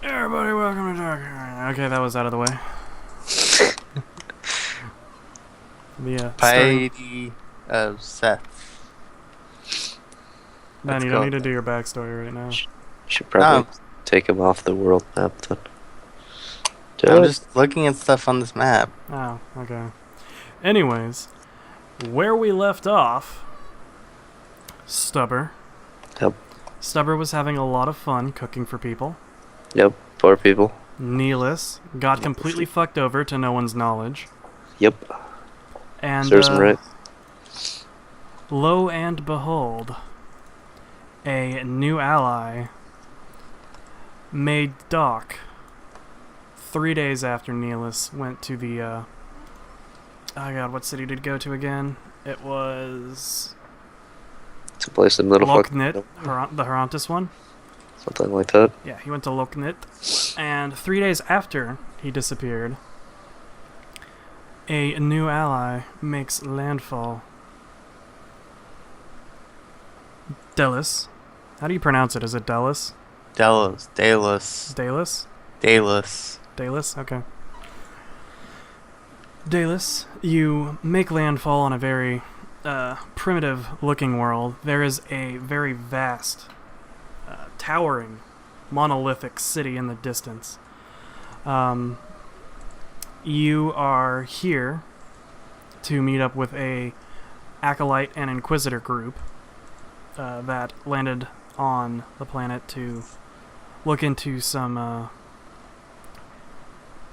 Everybody, welcome to Dark. Okay, that was out of the way. The Piety of Seth. Ben, you don't need to do your backstory right now. Should probably take him off the world map then. I'm just looking at stuff on this map. Oh, okay. Anyways, where we left off, Stubber. Yep. Stubber was having a lot of fun cooking for people. Yep, poor people. Deilis got completely fucked over to no one's knowledge. Yep. And serves him right. Lo and behold, a new ally made dock 3 days after Deilis went to the oh god, what city did he go to again? It was It's a place in the middle. Loknit, the Herontis one. Something like that. Yeah, he went to Loknit, and 3 days after he disappeared, a new ally makes landfall. Deilis. How do you pronounce it? Is it Deilis? Deilis. Deilis? Deilis, okay. Deilis, you make landfall on a very primitive-looking world. There is a very vast, towering, monolithic city in the distance. You are here to meet up with a Acolyte and Inquisitor group that landed on the planet to look into some,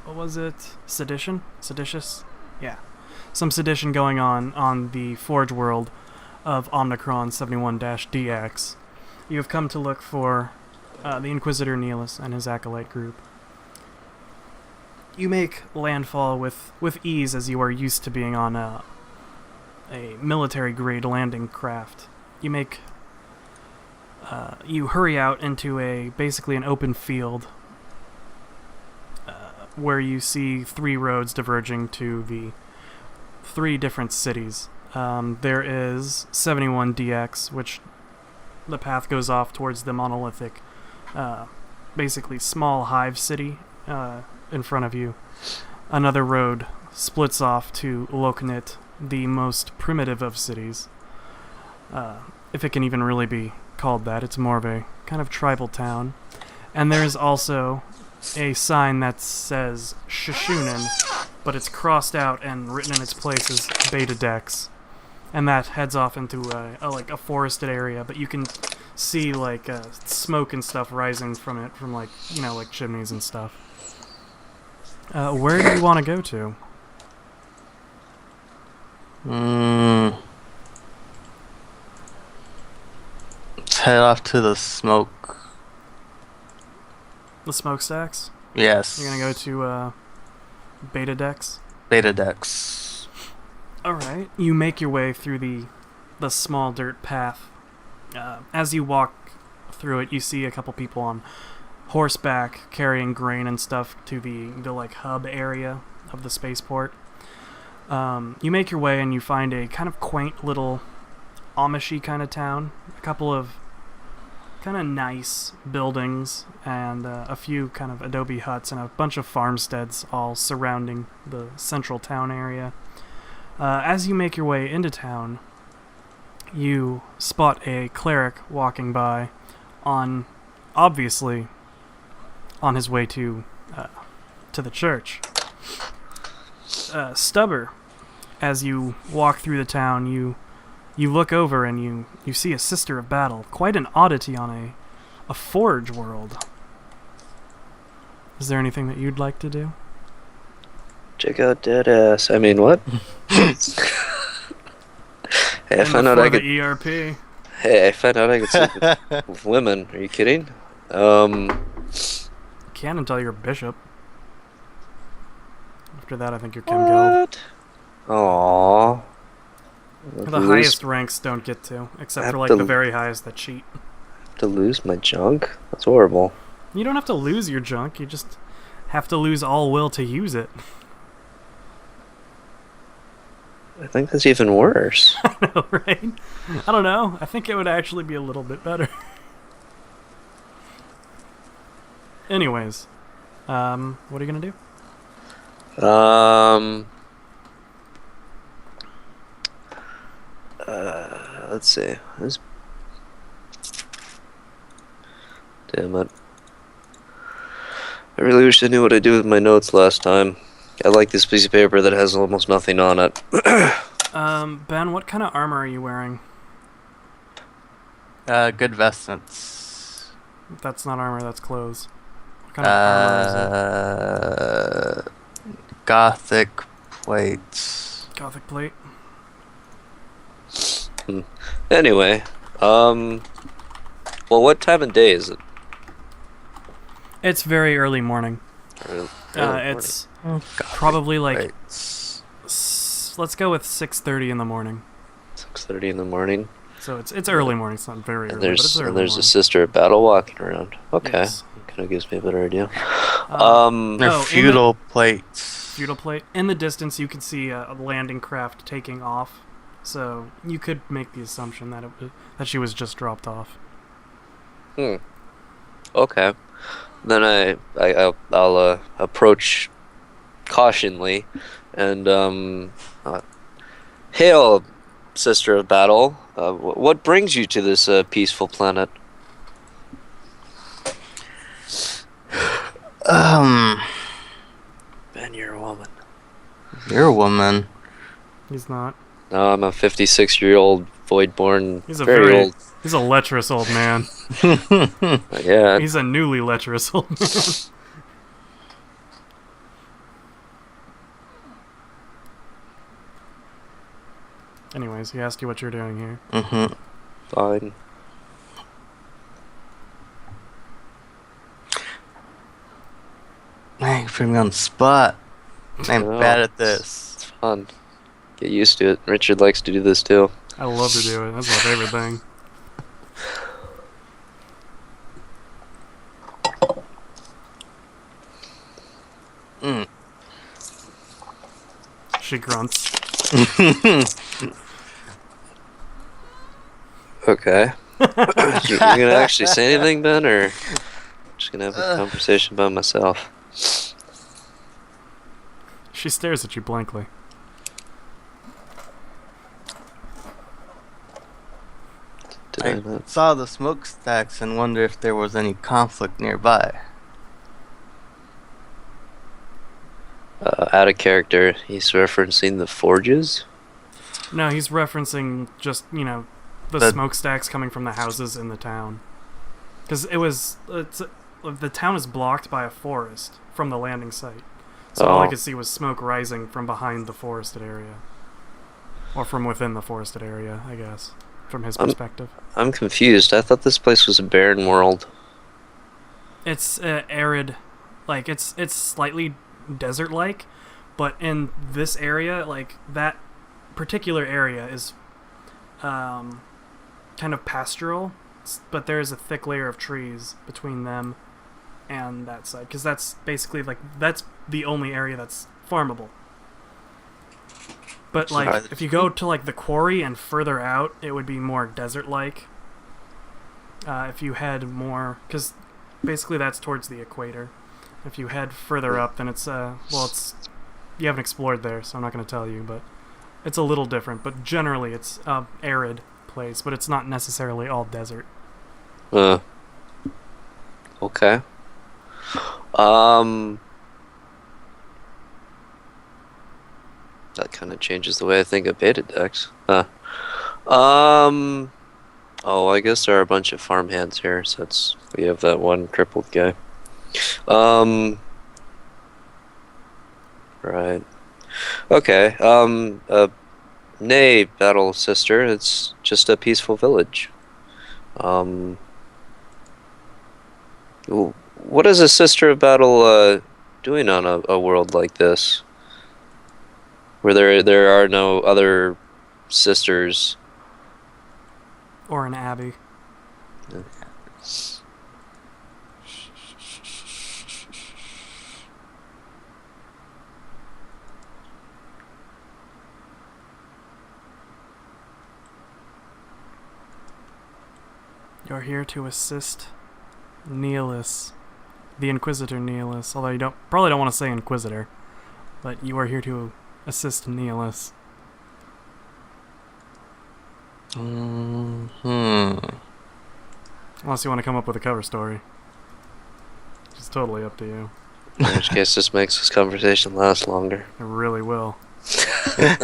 what was it? Sedition? Seditious? Yeah. Some sedition going on the Forge world of Omnicron 71-DX. You have come to look for the Inquisitor Deilis and his Acolyte group. You make landfall with ease, as you are used to being on a military-grade landing craft. You hurry out into basically an open field where you see 3 roads diverging to the 3 different cities. There is 71DX, which the path goes off towards the monolithic, basically small hive city in front of you. Another road splits off to Loknit, the most primitive of cities. If it can even really be called that. It's more of a kind of tribal town. And there's also a sign that says Shishunin, but it's crossed out and written in its place as Beta Dex. And that heads off into a forested area, but you can see like smoke and stuff rising from it, from like chimneys and stuff. Where do you want to go to? Let's head off to the smoke. The smokestacks? Yes. You're gonna go to Beta Dex? Beta Dex. Alright. You make your way through the small dirt path. As you walk through it, you see a couple people on horseback carrying grain and stuff to the like hub area of the spaceport. You make your way and you find a kind of quaint little Amishy kind of town. A couple of kind of nice buildings and a few kind of adobe huts and a bunch of farmsteads all surrounding the central town area. As you make your way into town, you spot a cleric walking by obviously on his way to the church. Stubber, as you walk through the town, you look over and you see a Sister of Battle. Quite an oddity on a Forge world. Is there anything that you'd like to do? Check out Deadass. I mean, what? Hey, I found out I could. The ERP. Hey, I found out I could sleep with women. Are you kidding? Can't until you're a bishop. After that, I think you're Ken Geld. Aww. The highest ranks don't get to, except for like the very highest that cheat. To lose my junk? That's horrible. You don't have to lose your junk, you just have to lose all will to use it. I think that's even worse. I know, right? I don't know. I think it would actually be a little bit better. Anyways, what are you gonna do? Let's see. Damn it. I really wish I knew what I do with my notes last time. I like this piece of paper that has almost nothing on it. Ben, what kind of armor are you wearing? Good vestments. That's not armor, that's clothes. What kind of armor is it? Gothic plates. Gothic plate? Anyway, well, what time of day is it? It's very early morning. Early morning. It's probably like... Plates. Let's go with 6:30 in the morning. 6:30 in the morning. So it's early morning. It's not very early, but it's early And there's morning. a sister of battle walking around. Okay, Yes. kind of gives me a better idea. They're feudal plates. Feudal plate. In the distance, you can see a landing craft taking off. So you could make the assumption that that she was just dropped off. Okay. Then I'll approach cautionly, and hail, sister of battle. What brings you to this peaceful planet? Um, Ben, you're a woman. you're a woman. He's not. No, I'm a 56-year-old void-born, He's a very old. He's a lecherous old man. Yeah. He's a newly lecherous old man. Anyways, he asked you what you're doing here. Mm-hmm. Fine. Man, you put me on the spot. I'm No, bad at this. It's fun. Get used to it. Richard likes to do this too. I love to do it. That's my favorite thing. Mm. She grunts. Okay. You gonna actually say anything, Ben, or just gonna have a conversation by myself? She stares at you blankly. Did I I not? saw the smokestacks and wonder if there was any conflict nearby. Out of character, he's referencing the forges. No, he's referencing just, the smokestacks coming from the houses in the town. Because the town is blocked by a forest from the landing site. So all I could see was smoke rising from behind the forested area. Or from within the forested area, I guess, from his perspective. I'm confused. I thought this place was a barren world. It's arid, like it's slightly desert-like, but in this area, like that particular area is kind of pastoral, but there is a thick layer of trees between them and that side, because that's basically that's the only area that's farmable. But if you go to the quarry and further out, it would be more desert-like. If you head more, because basically that's towards the equator. If you head further up, then it's you haven't explored there, so I'm not going to tell you, but it's a little different. But generally, it's arid place, but it's not necessarily all desert. Okay. That kind of changes the way I think of beta decks. Oh, I guess there are a bunch of farmhands here, so we have that one crippled guy. Right. Okay. Nay, battle sister, it's just a peaceful village. What is a sister of battle doing on a world like this, where there are no other sisters? Or an abbey. Yeah. You're here to assist Deilis the Inquisitor Nihilus. Although you probably don't want to say Inquisitor, but you are here to assist Nihilus. Unless you want to come up with a cover story. It's totally up to you. In which case, this makes this conversation last longer. It really will.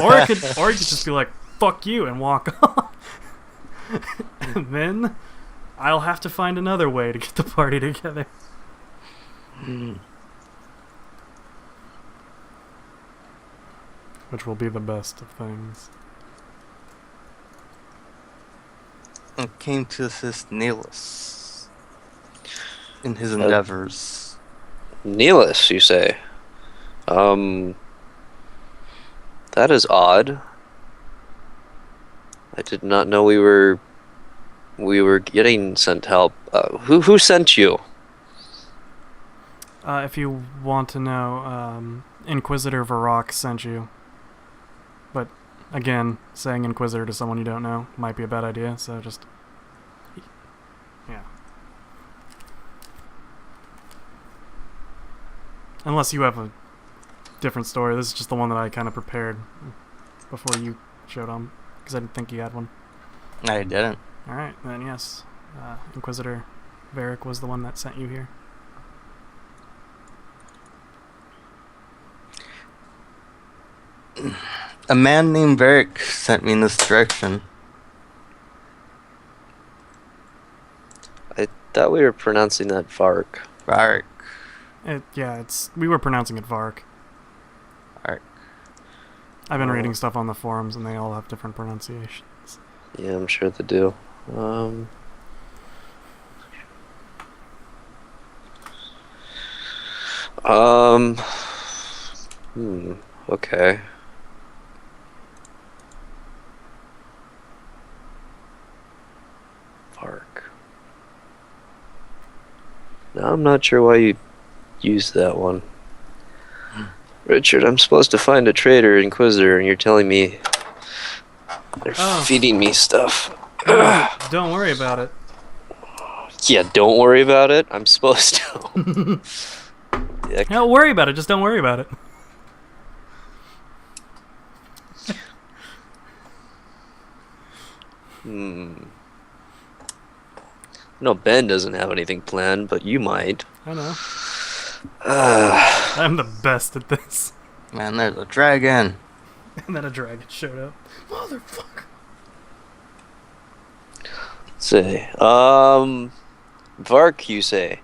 or you could just be like, "Fuck you," and walk off. And then I'll have to find another way to get the party together. Which will be the best of things. I came to assist Nihilus in his endeavors. Nihilus, you say? That is odd. I did not know we were getting sent help. Who sent you? If you want to know, Inquisitor Varrock sent you. But again, saying Inquisitor to someone you don't know might be a bad idea, so just... yeah. Unless you have a different story. This is just the one that I kind of prepared before you showed on, because I didn't think you had one. I didn't. Alright, then yes. Inquisitor Varric was the one that sent you here. A man named Varric sent me in this direction. I thought we were pronouncing that Vark. Varric. We were pronouncing it Vark. Varric. I've been reading stuff on the forums and they all have different pronunciations. Yeah, I'm sure they do. Okay. Vark. Now I'm not sure why you used that one. Richard, I'm supposed to find a traitor Inquisitor, and you're telling me they're feeding me stuff. Don't worry about it. Yeah, don't worry about it. I'm supposed to. Dick. Don't worry about it. Just don't worry about it. No, Ben doesn't have anything planned, but you might. I know. I'm the best at this. Man, there's a dragon. And then a dragon showed up. Motherfucker. Say, Vark, you say.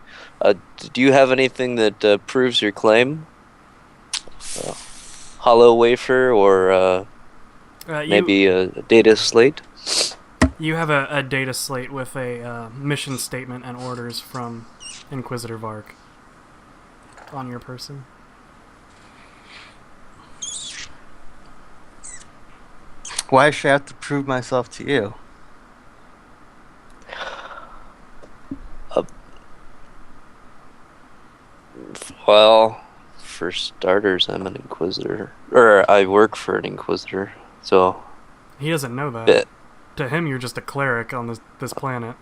Do you have anything that proves your claim? Hollow wafer or maybe a data slate? You have a data slate with a mission statement and orders from Inquisitor Vark on your person. Why should I have to prove myself to you? Well, for starters, I'm an Inquisitor. Or I work for an Inquisitor, so... He doesn't know that. To him, you're just a cleric on this planet.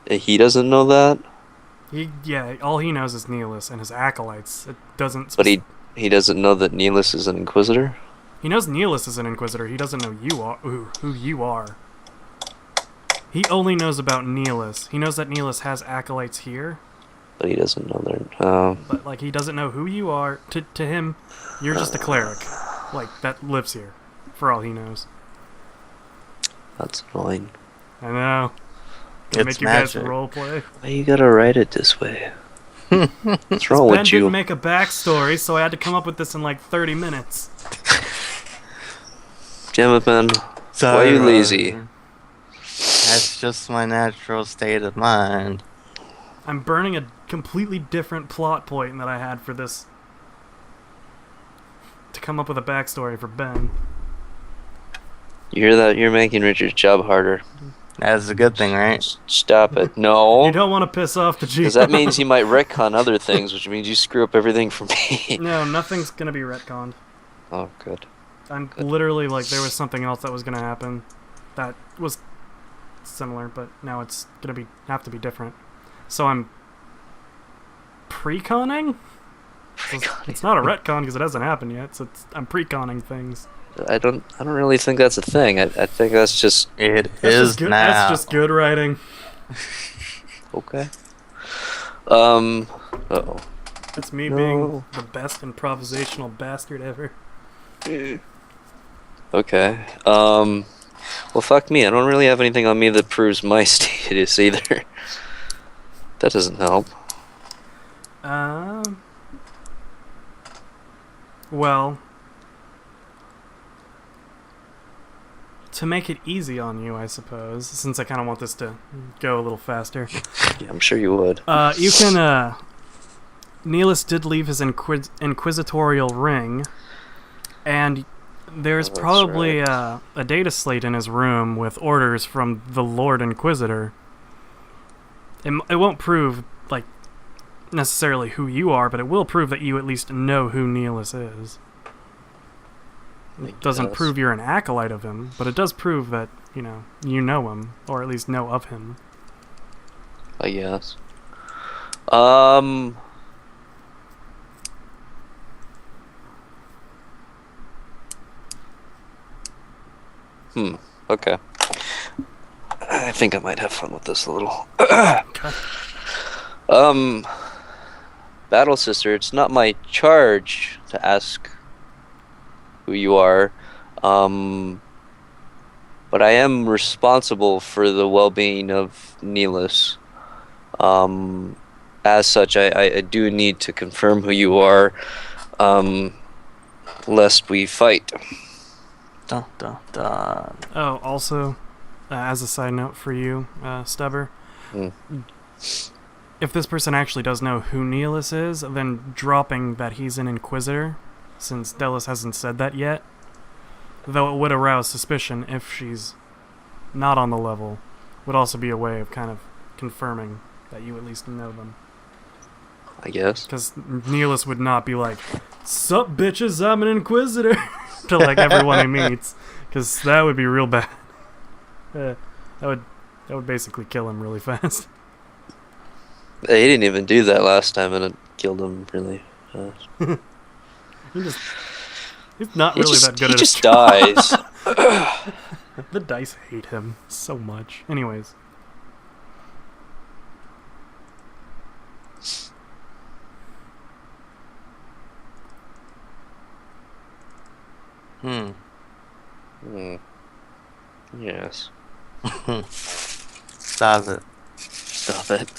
He doesn't know that? All he knows is Nihilus and his acolytes. It doesn't... But he doesn't know that Nihilus is an Inquisitor? He knows Nihilus is an Inquisitor. He doesn't know who you are. He only knows about Nihilus. He knows that Nihilus has acolytes here. But he doesn't know their... But, like, he doesn't know who you are. To him, you're just a cleric. Like, that lives here. For all he knows. That's annoying. I know. It's make you magic. guys roleplay. Why you gotta write it this way? What's wrong Ben with you? didn't make a backstory, so I had to come up with this in like 30 minutes. Damn it, man. Why are you lazy? That's just my natural state of mind. I'm burning a completely different plot point that I had for this to come up with a backstory for Ben. You hear that? You're making Richard's job harder. That's a good thing, right? Stop it. No. You don't want to piss off the GM. Because that means you might retcon other things, which means you screw up everything for me. No, nothing's gonna be retconned. Oh, good. I'm literally like, there was something else that was gonna happen that was similar, but now it's gonna have to be different. So I'm pre-conning? It's not a retcon because it hasn't happened yet, so I'm pre-conning things. I don't really think that's a thing. I think that's just... It That's is just good, now. That's just good writing. Okay. Uh-oh. That's me No. being the best improvisational bastard ever. Okay. Well, fuck me. I don't really have anything on me that proves my status either. That doesn't help. Well, to make it easy on you, I suppose, since I kind of want this to go a little faster. Yeah, I'm sure you would. You can, Nihilus did leave his inquisitorial ring, and there's Oh, that's probably right. a data slate in his room with orders from the Lord Inquisitor. It won't prove, like, necessarily who you are, but it will prove that you at least know who Nihilus is. It doesn't guess. prove you're an acolyte of him, but it does prove that, you know him, or at least know of him. I guess. Okay. I think I might have fun with this a little. Okay. Battle Sister, it's not my charge to ask who you are, but I am responsible for the well-being of Nihilus. As such, I do need to confirm who you are, lest we fight. Dun, dun, dun. Oh, also, as a side note for you, Stubber, if this person actually does know who Nihilus is, then dropping that he's an Inquisitor, since Deilis hasn't said that yet, though it would arouse suspicion if she's not on the level, would also be a way of kind of confirming that you at least know them. I guess. Because Nihilus would not be like, "Sup, bitches, I'm an Inquisitor," to like everyone he meets, because that would be real bad. That would basically kill him really fast. He didn't even do that last time, and it killed him really fast. He's not really that good He at just his job. dies. The dice hate him so much. Anyways. Yes. Stop it. Stop it.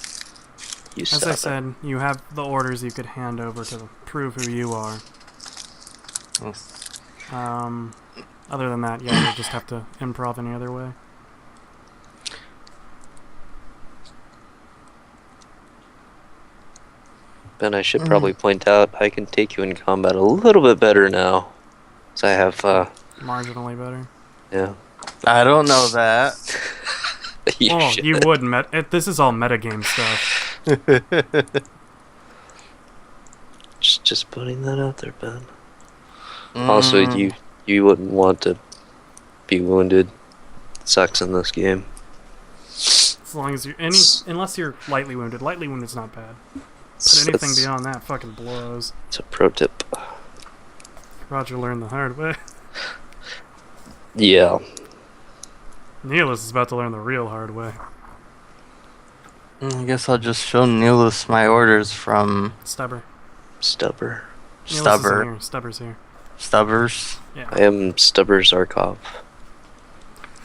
You As stop I it. said, you have the orders you could hand over to prove who you are. Yes. Other than that, yeah, you'll just have to improv any other way. Ben, I should probably point out I can take you in combat a little bit better now. So I have, Marginally better. yeah. I don't know that. Oh, should. you would this is all metagame stuff. Just putting that out there, Ben. Also, you wouldn't want to be wounded. It sucks in this game. As long as unless you're lightly wounded. Lightly wounded's not bad. But anything beyond that fucking blows. It's a pro tip. Roger learned the hard way. Yeah. Nihilus is about to learn the real hard way. I guess I'll just show Nihilus my orders from Stubber. Stubber. Stubber. Stubber's here. Stubbers. Yeah. I am Stubber Zarkov.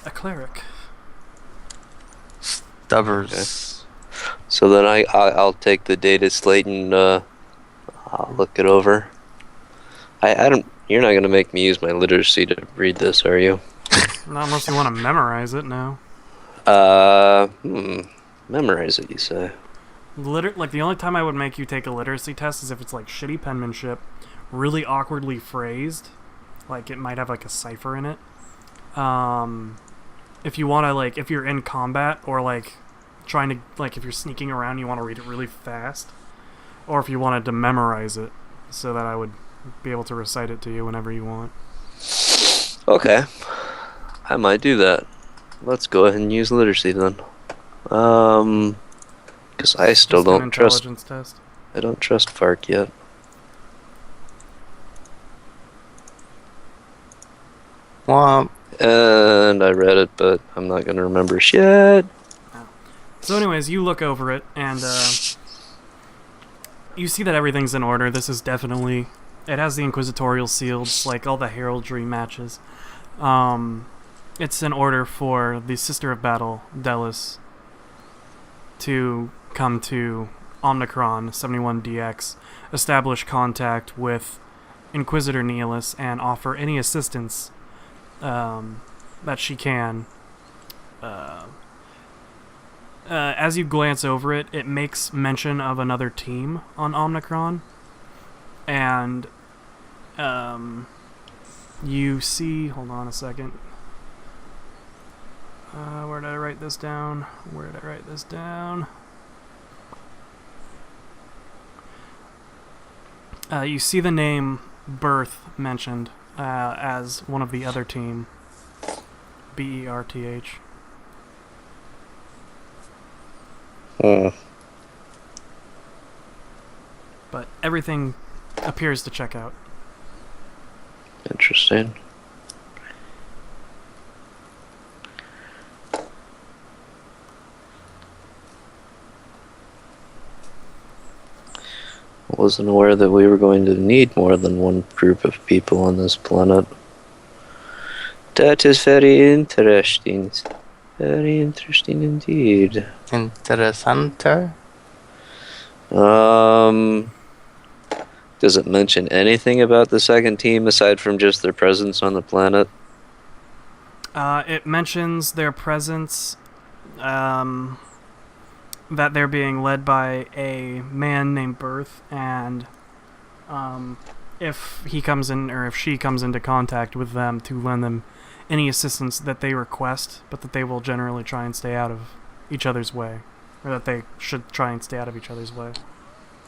A cleric. Stubbers. So then I'll take the data slate and I'll look it over. I don't. You're not gonna make me use my literacy to read this, are you? Not unless you want to memorize it, no. Memorize it, you say? Like, the only time I would make you take a literacy test is if it's, like, shitty penmanship, really awkwardly phrased, like, it might have, like, a cipher in it. If you want to, like, if you're in combat, or, like, trying to, like, if you're sneaking around, you want to read it really fast, or if you wanted to memorize it, so that I would be able to recite it to you whenever you want. Okay. I might do that. Let's go ahead and use literacy then. Because I still Just an don't trust. intelligence test. I don't trust Fark yet. Well, And I read it, but I'm not gonna remember shit. So anyways, you look over it, and you see that everything's in order. This is definitely... It has the Inquisitorial seals, like all the heraldry matches. It's in order for the Sister of Battle, Deilis, to come to Omnicron 71DX, establish contact with Inquisitor Nihilus, and offer any assistance that she can. As you glance over it, it makes mention of another team on Omnicron, and you see... Hold on a second. Where did I write this down? You see the name Birth mentioned as one of the other team. Berth. But everything appears to check out. Interesting. I wasn't aware that we were going to need more than one group of people on this planet. That is very interesting. Very interesting indeed. interessanter. Does it mention anything about the second team aside from just their presence on the planet? It mentions their presence, that they're being led by a man named Birth, and if he comes in, or if she comes into contact with them, to lend them any assistance that they request, but that they will generally try and stay out of each other's way, or that they should try and stay out of each other's way.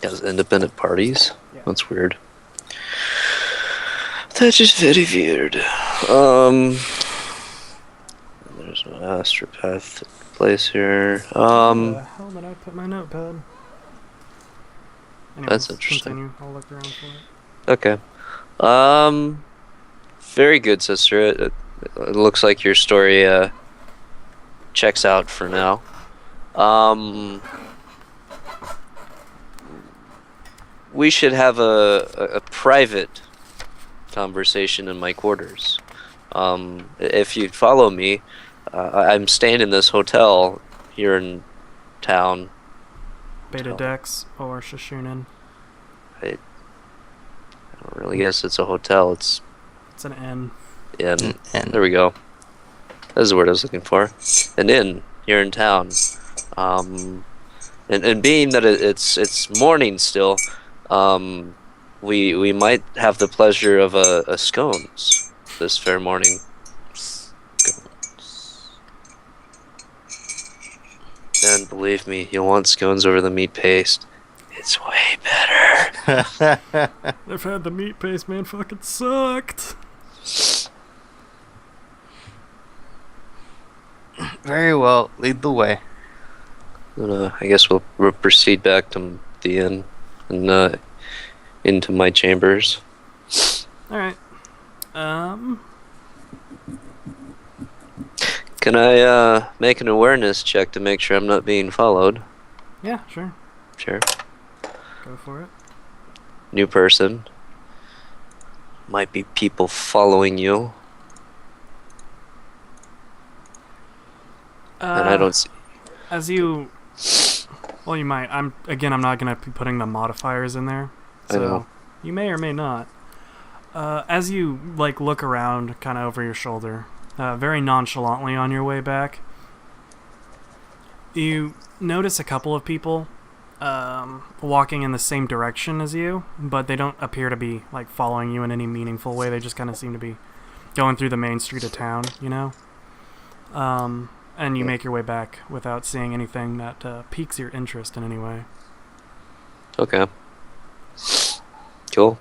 As independent parties? Yeah. That's weird. That's just very weird. There's no astropath place here. Where the hell did I put my notepad? Anyways, That's interesting. Continue. I'll look around for it. Okay. Very good, sister. It looks like your story checks out for now. We should have a private conversation in my quarters. If you'd follow me, I'm staying in this hotel here in town. Beta Dex or Shoshunin. I don't really guess it's a hotel. It's an inn. inn. Inn. There we go. That's the word I was looking for. An inn here in town. And being that it's morning still, we might have the pleasure of a scones this fair morning. And believe me, you'll want scones over the meat paste. It's way better. I've had the meat paste, man. Fucking sucked. Very well, lead the way. And, I guess we'll proceed back to the inn and into my chambers. Alright. Can I make an awareness check to make sure I'm not being followed? Yeah, sure. Sure. Go for it. New person. Might be people following you. And I don't see... As you... Well, you might. I'm not going to be putting the modifiers in there. I know. So, you may or may not. As you, look around, kind of over your shoulder, very nonchalantly on your way back, you notice a couple of people walking in the same direction as you, but they don't appear to be, following you in any meaningful way. They just kind of seem to be going through the main street of town, you know? And you make your way back without seeing anything that piques your interest in any way. Okay. Cool.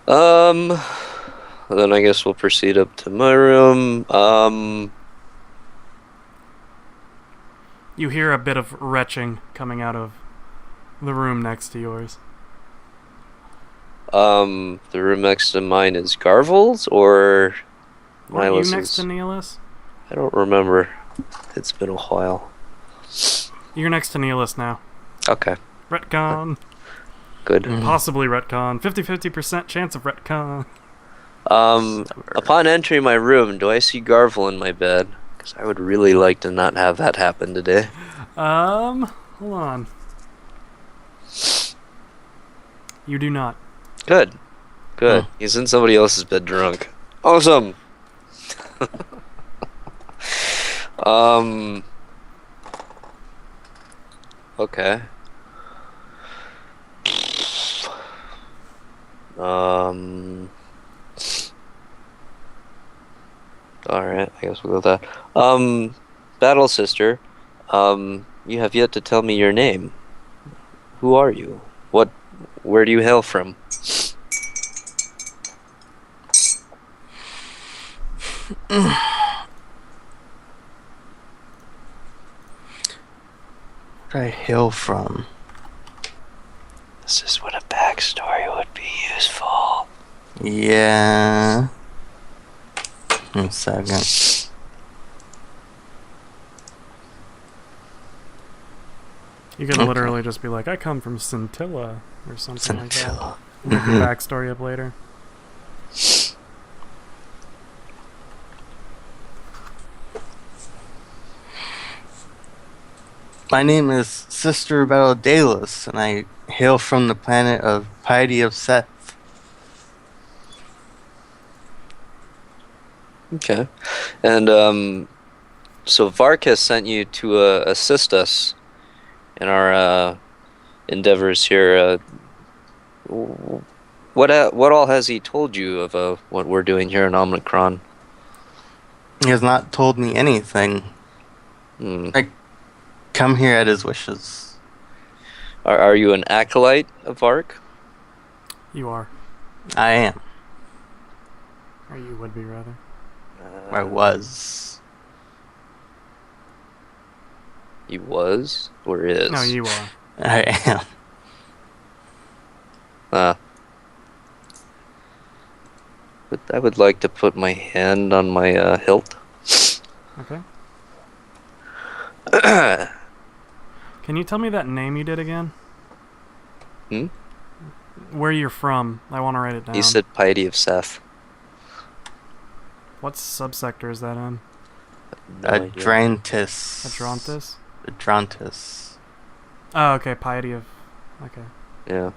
Then I guess we'll proceed up to my room. You hear a bit of retching coming out of The room next to yours. The room next to mine is Garvel's or Aren't you Nilas's? next to Deilis? I don't remember. It's been a while. You're next to Deilis now. Okay, Retcon. good. Possibly retcon. 50-50% chance of retcon. Upon entering my room, do I see Garvel in my bed? Because I would really like to not have that happen today. Hold on. You do not. Good. Good. He's in somebody else's bed drunk. Awesome. Okay. Alright, I guess we'll go with that. Battle Sister, you have yet to tell me your name. Who are you? Where do you hail from? Where I hail from? This is what a backstory would be useful. Yeah. 1 second. You could literally just be like, I come from Scintilla or something like that. Make your backstory up later. My name is Sister Battle Deilis, and I hail from the planet of Piety of Seth. Okay. And, so Vark has sent you to assist us in our endeavors here. What all has he told you of what we're doing here in Omicron? He has not told me anything. I come here at his wishes. Are you an acolyte of Vark? You are. I am. Or you would be, rather. I was. You was? Or is? No, you are. I am. But I would like to put my hand on my hilt. Okay. Can you tell me that name you did again? Where you're from. I want to write it down. He said Piety of Seth. What subsector is that in? Adrantis. Adrantis? Adrantis. Oh, okay. Piety of... Okay. Yeah.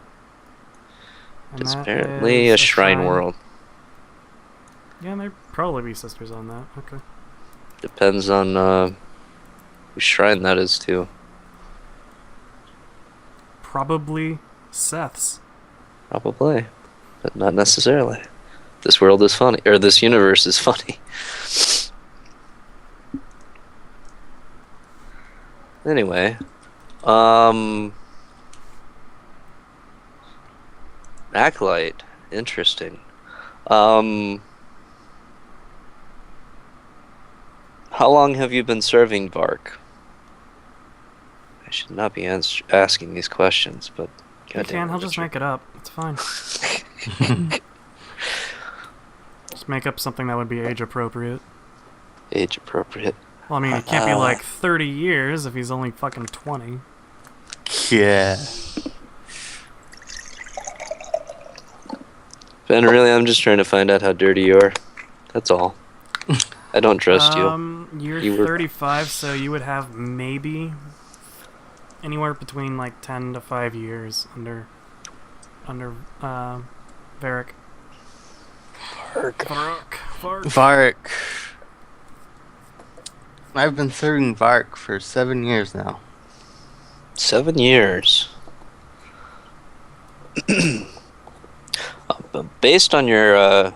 And It's that apparently is a shrine world. Yeah, and there'd probably be sisters on that. Okay. Depends on whose shrine that is too. Probably Seth's. Probably. But not necessarily. This world is funny. Or this universe is funny. Anyway. Acolyte. Interesting. How long have you been serving Vark? I should not be asking these questions, but... You can, he'll just make it up. It's fine. Just make up something that would be age appropriate. Age appropriate. Well, I mean, it can't be like 30 years if he's only fucking 20. Yeah. Ben, really, I'm just trying to find out how dirty you are. That's all. I don't trust you. You're 35, so you would have maybe anywhere between like 10 to 5 years under Varric. Vark. I've been serving Vark for 7 years now. 7 years. Based on your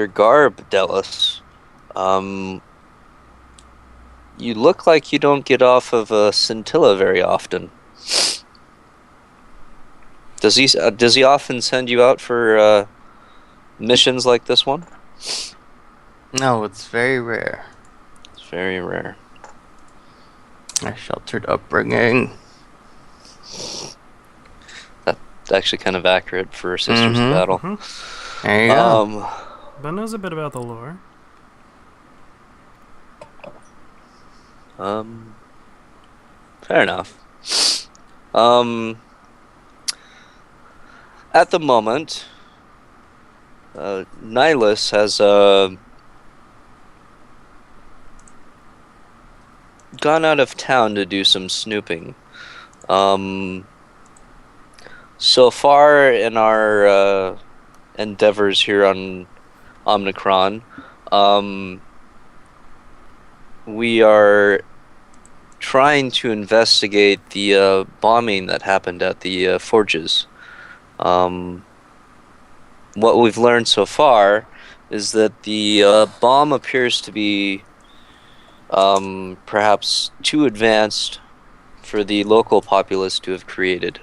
garb, Deilis, you look like you don't get off of Scintilla very often. Does he often send you out for missions like this one? No, it's very rare. It's very rare. A sheltered upbringing. actually kind of accurate for Sisters of Battle. There you go. Ben knows a bit about the lore. Fair enough. At the moment, Deilis has gone out of town to do some snooping. So far in our endeavors here on Omnicron, we are trying to investigate the bombing that happened at the forges. What we've learned so far is that the bomb appears to be perhaps too advanced for the local populace to have created.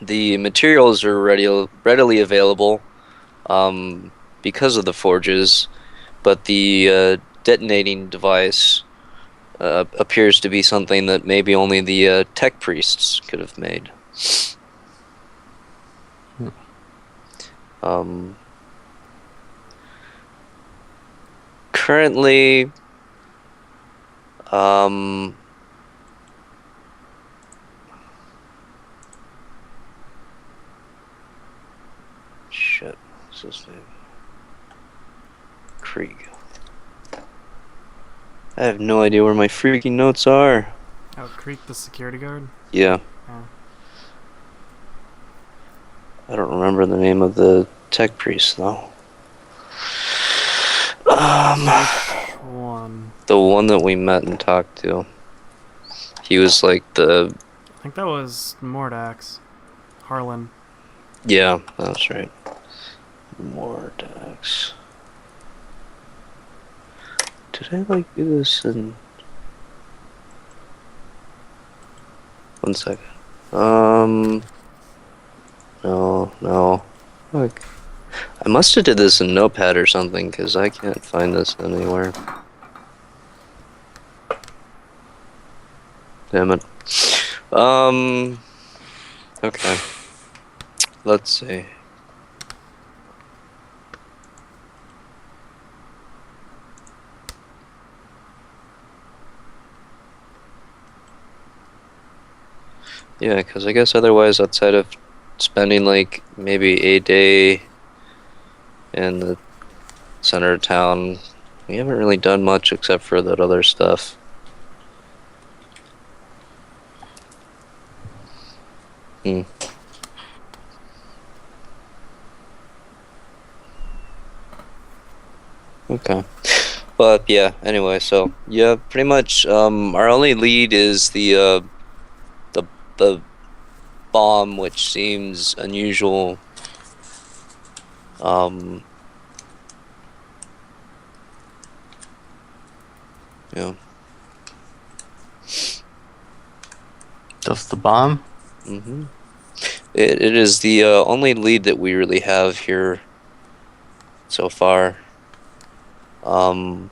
The materials are readily available because of the forges, but the detonating device appears to be something that maybe only the tech priests could have made. Currently, shit, what's his name? Krieg. I have no idea where my freaking notes are. Oh, Creek, the security guard? Yeah. Oh. I don't remember the name of the tech priest, though. Which one? The one that we met and talked to. He was like the... I think that was Mordax. Harlan. Yeah, that's right. Mordax. Did I like do this in... One second. No. Look. I must have did this in Notepad or something, because I can't find this anywhere. Damn it. Okay. Let's see. Yeah, because I guess otherwise, outside of spending like maybe a day in the center of town, we haven't really done much except for that other stuff. Okay. But yeah, anyway, so yeah, pretty much our only lead is the bomb, which seems unusual. Yeah. Just the bomb? Mm-hmm. It is the only lead that we really have here so far. Yeah.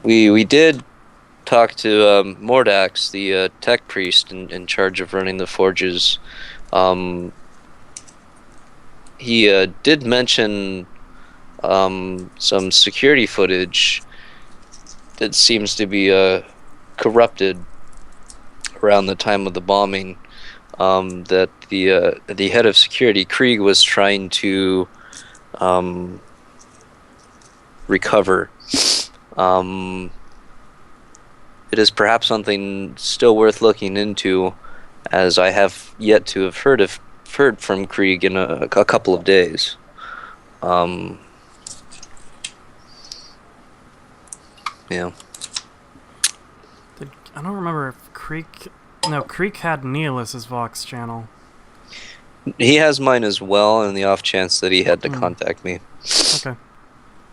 We did talk to Mordax, the tech priest in charge of running the forges. He did mention some security footage that seems to be corrupted around the time of the bombing. That the head of security, Krieg, was trying to recover. It is perhaps something still worth looking into, as I have yet to have heard from Krieg in a couple of days. Yeah. I don't remember if Creek... No, Creek had Neelis's Vox channel. He has mine as well, in the off chance that he had to contact me. Okay.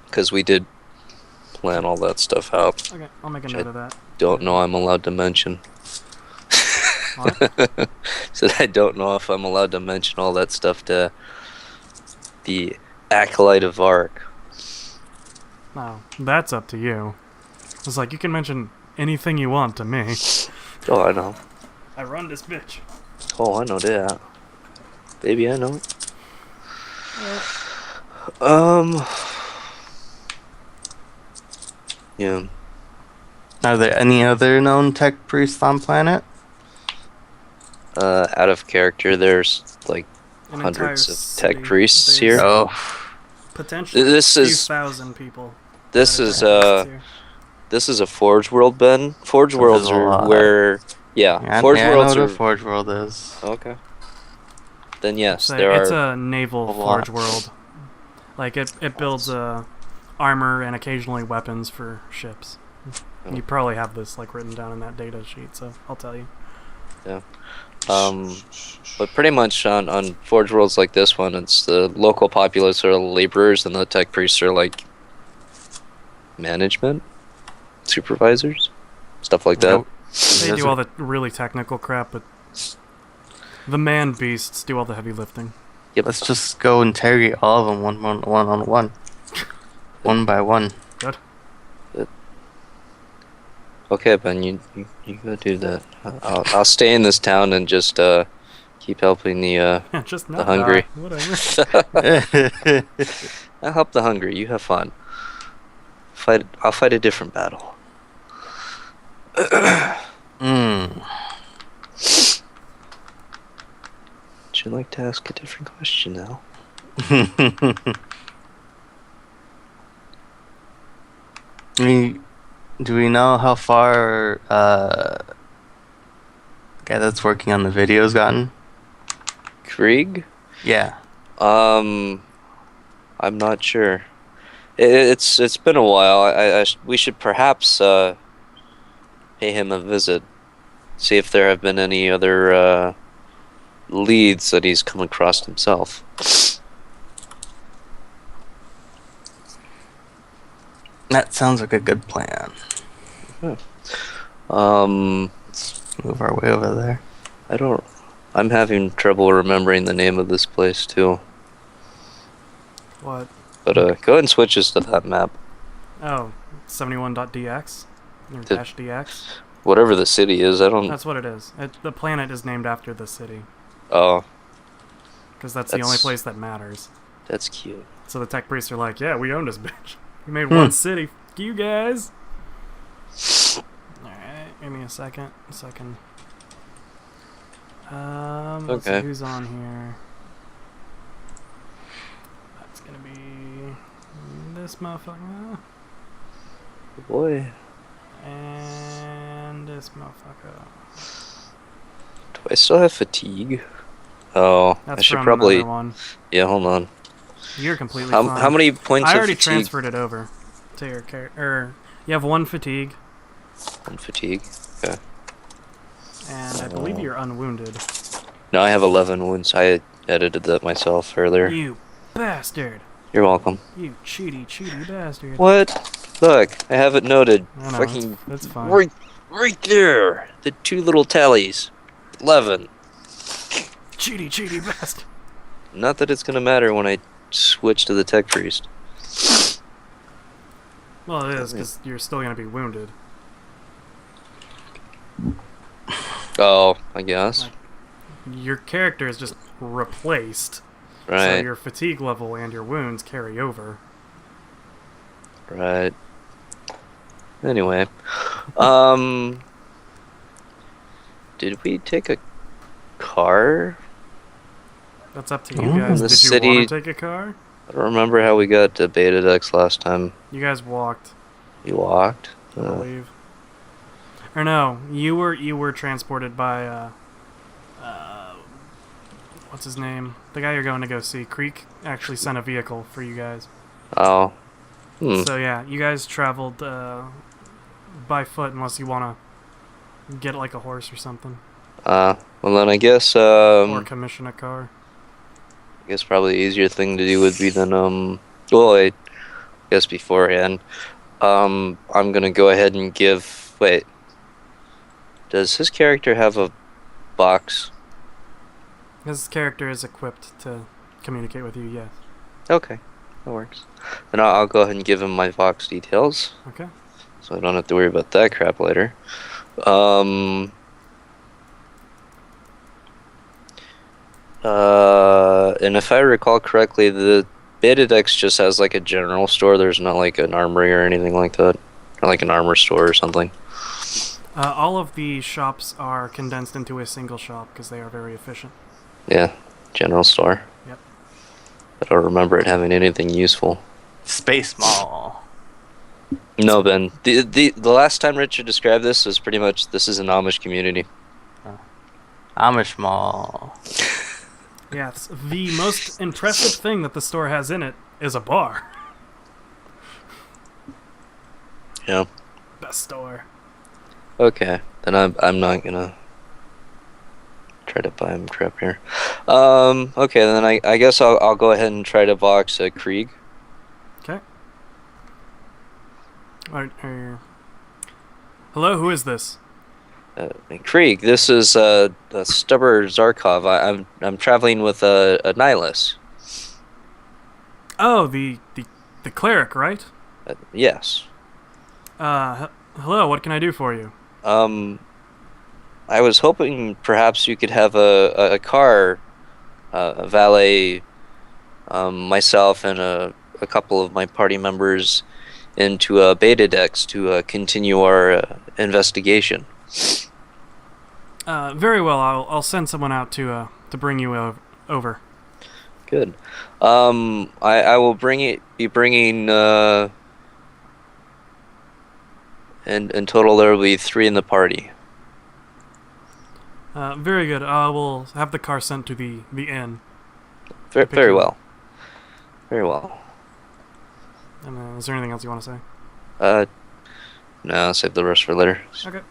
Because we did plan all that stuff out. Okay, I'll make a note of that. Don't know I'm allowed to mention. What? So I don't know if I'm allowed to mention all that stuff to the Acolyte of Arc. No, that's up to you. It's like, you can mention anything you want to me. Oh, I know. I run this bitch. Oh, I know that. Baby, I know. Yeah. Are there any other known tech priests on planet? Out of character, there's like An hundreds entire of city. tech priests There's here. Oh, Potentially This a few is- thousand people. This that are is tech priests here. this is a Forge World, Ben. Forge There's Worlds a are lot. where, yeah, Forge I know Worlds what are. a Forge World is. Okay. Then yes, So there it's are. a naval a lot. forge world. Like it builds armor and occasionally weapons for ships. Oh. You probably have this like written down in that data sheet, so I'll tell you. But pretty much on Forge Worlds like this one, it's the local populace are laborers, and the tech priests are like management, supervisors, stuff like that. Nope. They Those do are- all the really technical crap, but the man beasts do all the heavy lifting. Yep. Let's just go interrogate all of them one on one. One by one. Good. Okay, Ben, you go do that. I'll stay in this town and just keep helping the. Just not hungry. die. Whatever. I'll help the hungry. You have fun. I'll fight a different battle. Mm. Would you like to ask a different question now? Do we know how far guy that's working on the video's gotten? Krieg? Yeah. I'm not sure. It's been a while. We should perhaps pay him a visit. See if there have been any other leads that he's come across himself. That sounds like a good plan. Let's move our way over there. I'm having trouble remembering the name of this place too. What? But go ahead and switch us to that map. Oh, 71.dx? Or The- dash .dx? Whatever the city is, I don't. That's what it is. The planet is named after the city, Oh, because that's the only That's- place that matters. that's cute. So the tech priests are like, yeah, we own this bitch. We made one city. F you guys. Alright, give me a second. Let's see Okay. who's on here. That's gonna be this motherfucker. Boy, And this motherfucker. do I still have fatigue? Oh, That's I should from probably. another one. Yeah, hold on. You're completely How fine. many points I of already fatigue? transferred it over to your character. You have 1 fatigue, On fatigue. Okay. and I believe you're unwounded. No, I have 11 wounds. I edited that myself earlier. You bastard! You're welcome. You cheaty bastard! What? Look, I have it noted. I know, Fucking it's fine. right there. The 2 little tallies. 11. Cheaty bastard! Not that it's gonna matter when I switch to the tech priest. Well, it is, because you're still gonna be wounded. Oh, I guess. Your character is just replaced, so Right. your fatigue level and your wounds carry over. Right. Anyway, did we take a car? That's up to you Ooh. guys. The Did you city- want to take a car? I don't remember how we got to Beta Dex last time. You guys walked, We walked. I believe. Or no, you were transported by what's his name? The guy you're going to go see. Creek actually sent a vehicle for you guys. Oh. So yeah, you guys traveled by foot unless you want to get like a horse or something, Well then I guess or commission a car. I guess probably the easier thing to do would be then well I guess beforehand I'm gonna go ahead and give wait. Does his character have a box? His character is equipped to communicate with you. Yes. Okay, that works. Then I'll go ahead and give him my Vox details. Okay. so I don't have to worry about that crap later. And if I recall correctly, the Beta Dex just has like a general store. There's not like an armory or anything like that, or like an armor store or something. All of the shops are condensed into a single shop because they are very efficient. Yeah, general store. Yep. I don't remember it having anything useful. Space Mall. No, Ben. The last time Richard described this was pretty much this is an Amish community. Amish Mall. Yes, the most impressive thing that the store has in it is a bar. Yeah. Best store. Okay, then I'm not gonna try to buy him crap here. Okay, then I guess I'll go ahead and try to box Krieg. Okay. Hello, who is this? Krieg, this is Stubber Zarkov. I'm traveling with a Nihilus. Oh, the cleric, right? Yes. Hello, what can I do for you? I was hoping perhaps you could have a car, a valet, myself and a couple of my party members into a Beta Dex to continue our investigation. Very well. I'll send someone out to bring you over. Good. I will be bringing. In total, there will be 3 in the party. Very good. I will have the car sent to the inn. Very well. Very well. And is there anything else you want to say? No, I'll save the rest for later. Okay.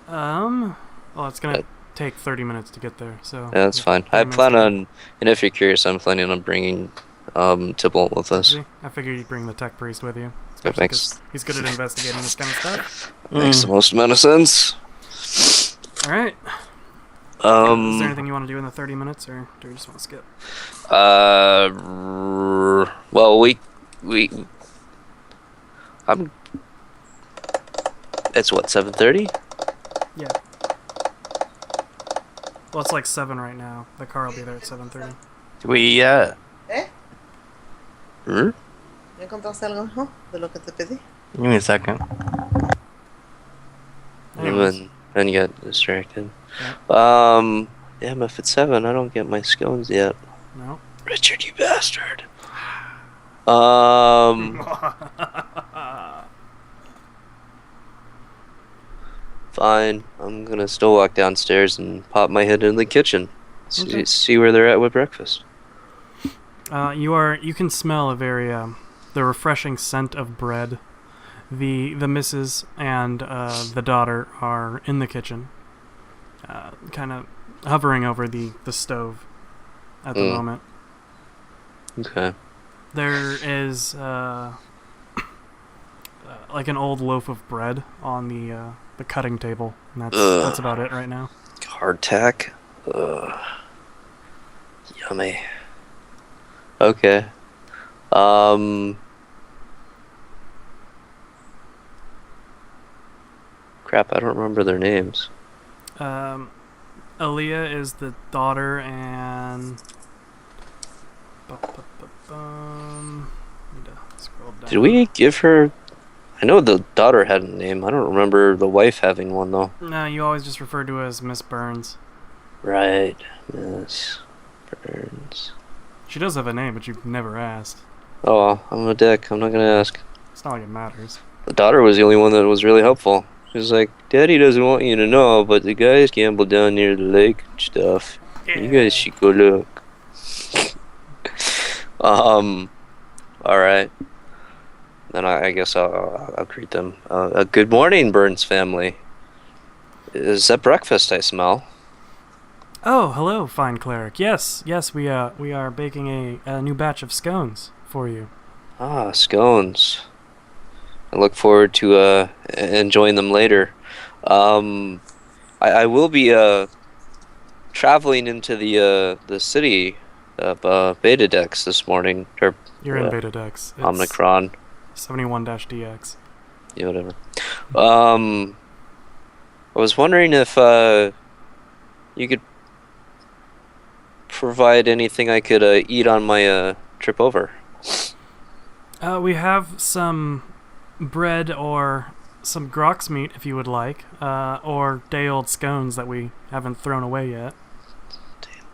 Well, it's gonna take 30 minutes to get there, so... Yeah, that's fine. I plan on, and if you're curious, I'm planning on bringing Tybalt with us. I figured you'd bring the tech priest with you. That makes... He's good at investigating this kind of stuff. Makes the most amount of sense. Alright. Is there anything you want to do in the 30 minutes, or do we just want to skip? Well, it's what, 7:30? Yeah. Well, it's like 7 right now. The car will be there at 7:30. Do we, ¿Eh? Hmm? ¿Ya encontraste algo mejor de lo que te pedí? give me a second. And then you got distracted. Yeah. Damn, if it's 7, I don't get my scones yet. No. Richard, you bastard. Fine. I'm gonna still walk downstairs and pop my head in the kitchen. See where they're at with breakfast. You can smell a very the refreshing scent of bread. The missus and the daughter are in the kitchen, kind of hovering over the stove at the moment. Okay. There is like an old loaf of bread on the cutting table, and that's about it right now. Hardtack. Yummy. Okay. Crap, I don't remember their names. Aaliyah is the daughter, and need to scroll down. Did we give her... I know the daughter had a name. I don't remember the wife having one, though. No, you always just refer to her as Miss Burns. Right. Miss Burns. She does have a name, but you've never asked. Oh, well, I'm a dick. I'm not gonna ask. It's not like it matters. The daughter was the only one that was really helpful. She was like, Daddy doesn't want you to know, but the guys gamble down near the lake and stuff. Yeah. You guys should go look. Alright. Then I guess I'll greet them. Good morning, Burns family. Is that breakfast I smell? Oh, hello, fine cleric. Yes, we are baking a new batch of scones for you. Ah, scones. I look forward to enjoying them later. I will be traveling into the city of Beta Dex this morning. Or, You're in Beta Dex. It's Omicron. 71-DX. Yeah, whatever. I was wondering if you could provide anything I could eat on my trip over. We have some bread or some grox meat if you would like, or day-old scones that we haven't thrown away yet.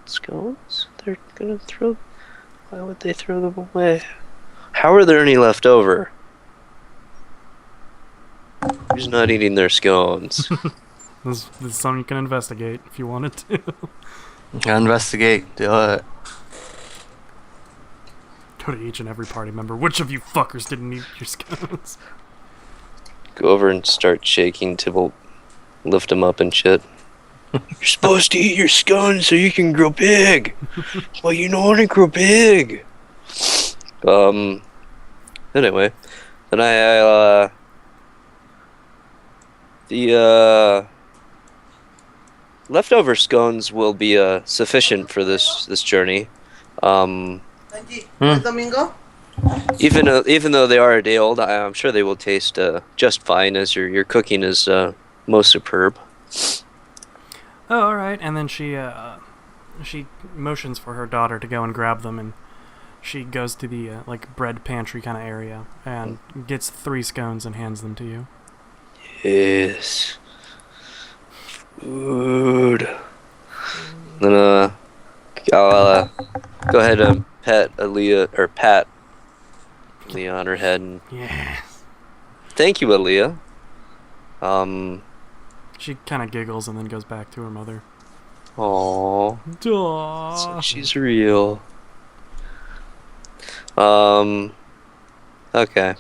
Scones? They're gonna throw... Why would they throw them away? How are there any left over? Who's not eating their scones? This is something you can investigate if you wanted to. Investigate. Do it. Go to each and every party member. Which of you fuckers didn't eat your scones? Go over and start shaking Tybalt. Lift him up and shit. You're supposed to eat your scones so you can grow big. Well, you don't want to grow big. Anyway, then the leftover scones will be sufficient for this journey. Angie, ¿es domingo? Even though they are a day old, I'm sure they will taste just fine, as your cooking is most superb. Oh, all right. And then she motions for her daughter to go and grab them, and she goes to the like bread pantry kind of area and gets 3 scones and hands them to you. Yes. Food. Then I'll go ahead and pat pat Aaliyah on her head and Yes. thank you, Aaliyah. She kind of giggles and then goes back to her mother. Aww. Aww. So she's real. Okay.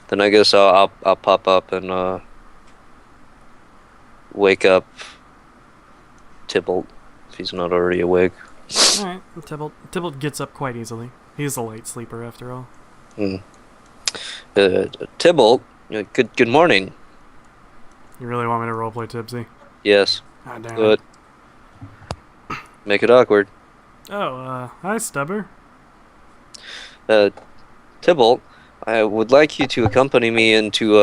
Then I guess I'll pop up and wake up Tybalt if he's not already awake. Alright, Tybalt gets up quite easily. He's a light sleeper after all. Tybalt, good morning. You really want me to roleplay Tipsy? Yes. Ah, damn Do it. it. Make it awkward. Oh, hi, Stubber. Tybalt, I would like you to accompany me into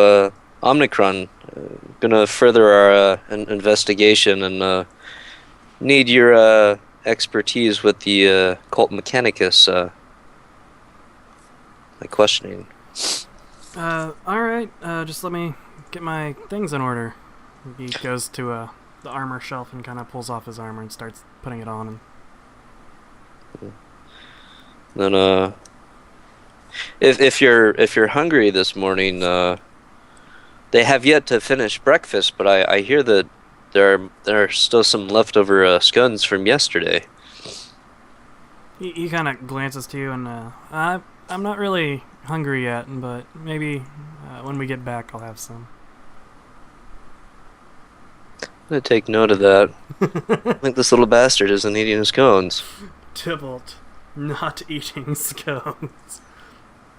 Omnicron. Gonna further our investigation and need your expertise with the cult mechanicus. My questioning. Alright, just let me get my things in order. He goes to the armor shelf and kind of pulls off his armor and starts putting it on him. Then if you're hungry this morning, they have yet to finish breakfast, but I hear that there are still some leftover scones from yesterday. He kind of glances to you and I'm not really hungry yet, but maybe when we get back I'll have some. I'm gonna take note of that. I think this little bastard isn't eating his scones. Tybalt, not eating scones.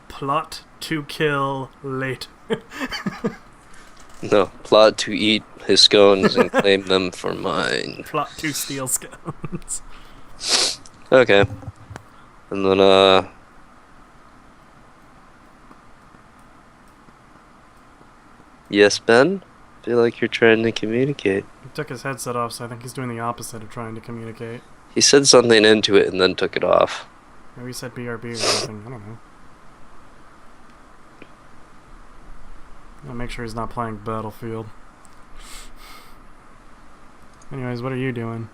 Plot to kill later. No, plot to eat his scones and claim them for mine. Plot to steal scones. Okay. And then, yes, Ben? Feel like you're trying to communicate. He took his headset off, so I think he's doing the opposite of trying to communicate. He said something into it and then took it off. Maybe he said BRB or something, I don't know. I'll make sure he's not playing Battlefield. Anyways, what are you doing?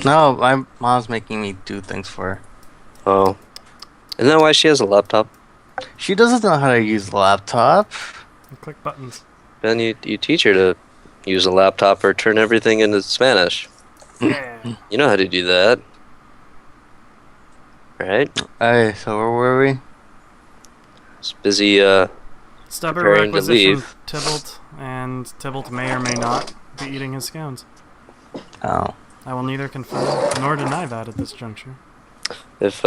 No, my mom's making me do things for her. Oh. Isn't that why she has a laptop? She doesn't know how to use a laptop. Click buttons. Ben, you teach her to use a laptop or turn everything into Spanish. Yeah. You know how to do that. Right? Hey, so where were we? Just busy, Stubber preparing to requisition leave. Tybalt, and Tybalt may or may not be eating his scones. Oh. I will neither confirm nor deny that at this juncture. If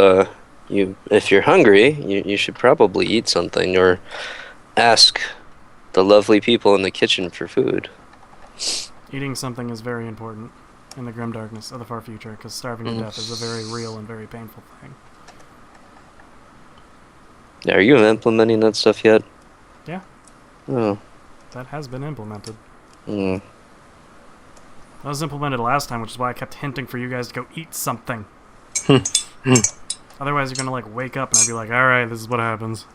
you're hungry, you should probably eat something or ask the lovely people in the kitchen for food. Eating something is very important in the grim darkness of the far future, because starving to death is a very real and very painful thing. Are you implementing that stuff yet? Yeah. Oh. That has been implemented. Hmm. That was implemented last time, which is why I kept hinting for you guys to go eat something. Otherwise, you're gonna like wake up and I'd be like, all right, this is what happens.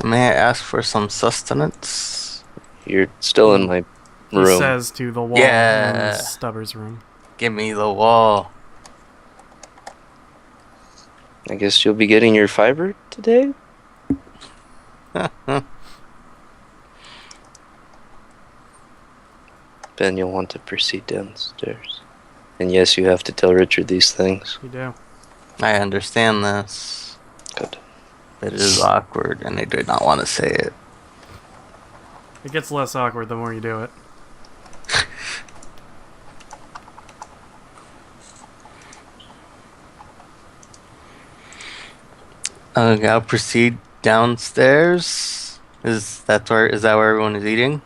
May I ask for some sustenance? You're still in my room. He says to the wall Yeah. in Stubber's room. Give me the wall. I guess you'll be getting your fiber today? Ben, you'll want to proceed downstairs. And yes, you have to tell Richard these things. You do. I understand this. Good. It is awkward, and I did not want to say it. It gets less awkward the more you do it. I'll proceed downstairs. Is that where everyone is eating?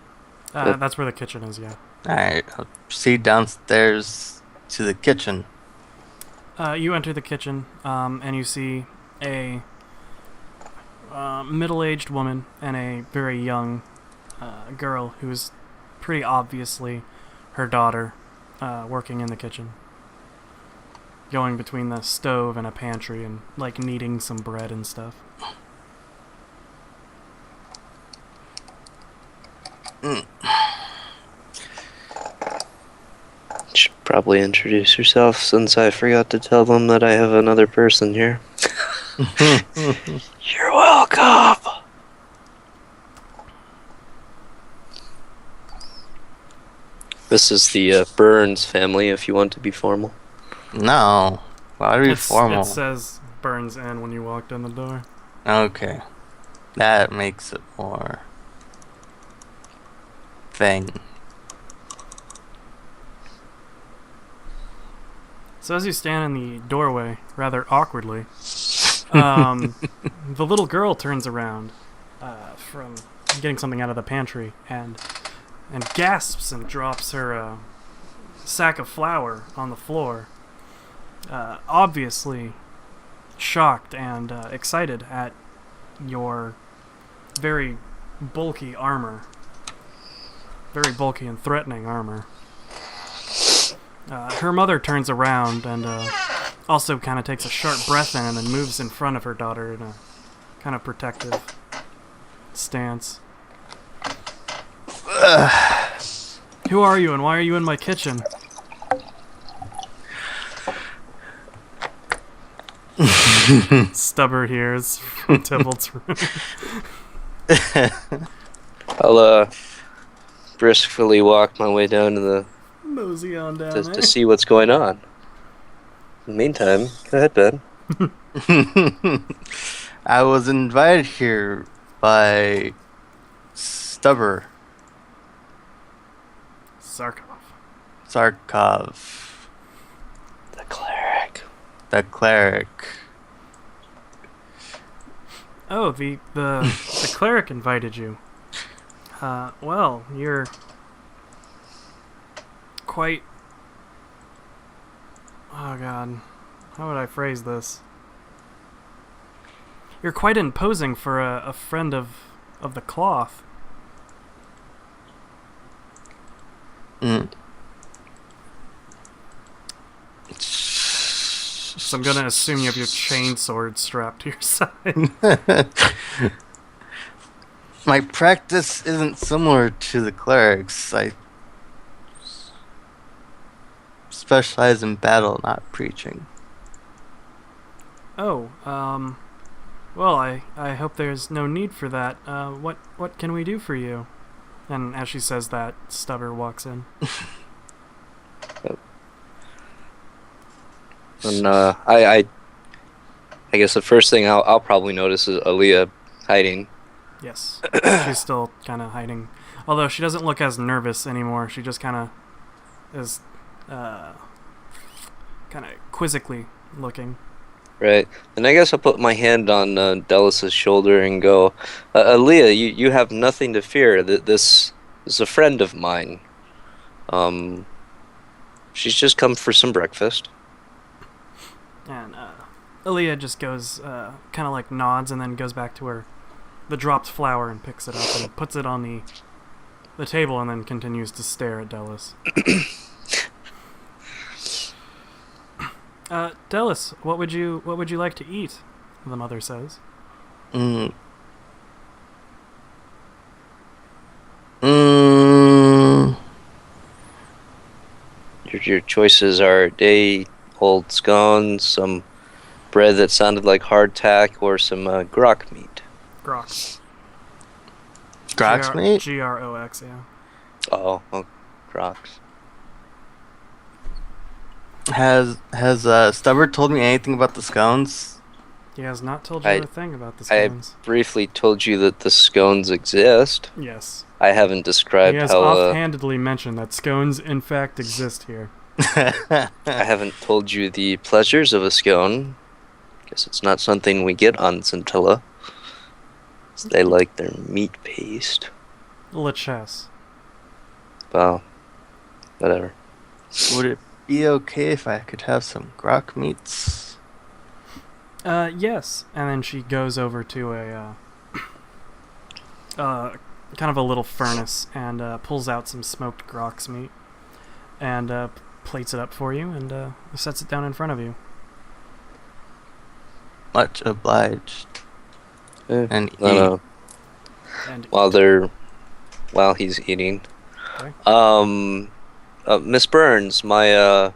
That's where the kitchen is, yeah. Alright, I'll proceed downstairs to the kitchen. You enter the kitchen, and you see a middle-aged woman and a very young girl who's pretty obviously her daughter working in the kitchen. Going between the stove and a pantry and, like, kneading some bread and stuff. Should probably introduce yourself since I forgot to tell them that I have another person here. You're welcome! This is the Burns family, if you want to be formal. No. Why are you formal? It says Burns in when you walked in the door. Okay. That makes it more... thing. So as you stand in the doorway, rather awkwardly, the little girl turns around from getting something out of the pantry and gasps and drops her sack of flour on the floor, obviously shocked and excited at your very bulky armor. Very bulky and threatening armor. Her mother turns around and also kind of takes a sharp breath in and then moves in front of her daughter in a kind of protective stance. Who are you and why are you in my kitchen? Stubber hears from Tybalt's room. I'll briskly walk my way down to the Mosey on down to see what's going on. In the meantime, go ahead, Ben. I was invited here by Stubber. Sarkov. The cleric. The cleric. Oh, the cleric invited you. Well, you're quite... Oh god, how would I phrase this? You're quite imposing for a friend of the cloth. Mm. So I'm gonna assume you have your chainsword strapped to your side. My practice isn't similar to the clerics. I specialize in battle, not preaching. Oh, well, I hope there's no need for that. What can we do for you? And as she says that, Stubber walks in. And I guess the first thing I'll probably notice is Aaliyah hiding. Yes, she's still kind of hiding. Although she doesn't look as nervous anymore. She just kind of is, kind of quizzically looking. Right. And I guess I'll put my hand on Deilis' shoulder and go, Aaliyah, you have nothing to fear. This is a friend of mine. She's just come for some breakfast. And Aaliyah just goes, kind of like nods, and then goes back to the dropped flower and picks it up and puts it on the table, and then continues to stare at Deilis. Deilis, what would you like to eat? The mother says. Your choices are day-old scones, some bread that sounded like hardtack, or some grok meat. Grox. Grox meat? Grox, yeah. Oh, groks. Has Stubber told me anything about the scones? He has not told you a thing about the I scones. briefly told you that the scones exist. Yes. I haven't described He has how... offhandedly mentioned that scones, in fact, exist here. I haven't told you the pleasures of a scone. Guess it's not something we get on Scintilla. They like their meat paste. Lichess. Well, whatever. Would it be okay if I could have some grok meats? Yes. And then she goes over to a, kind of a little furnace and pulls out some smoked grox meat and plates it up for you and sets it down in front of you. Much obliged. And eat. And While he's eating. Okay. Miss Burns, my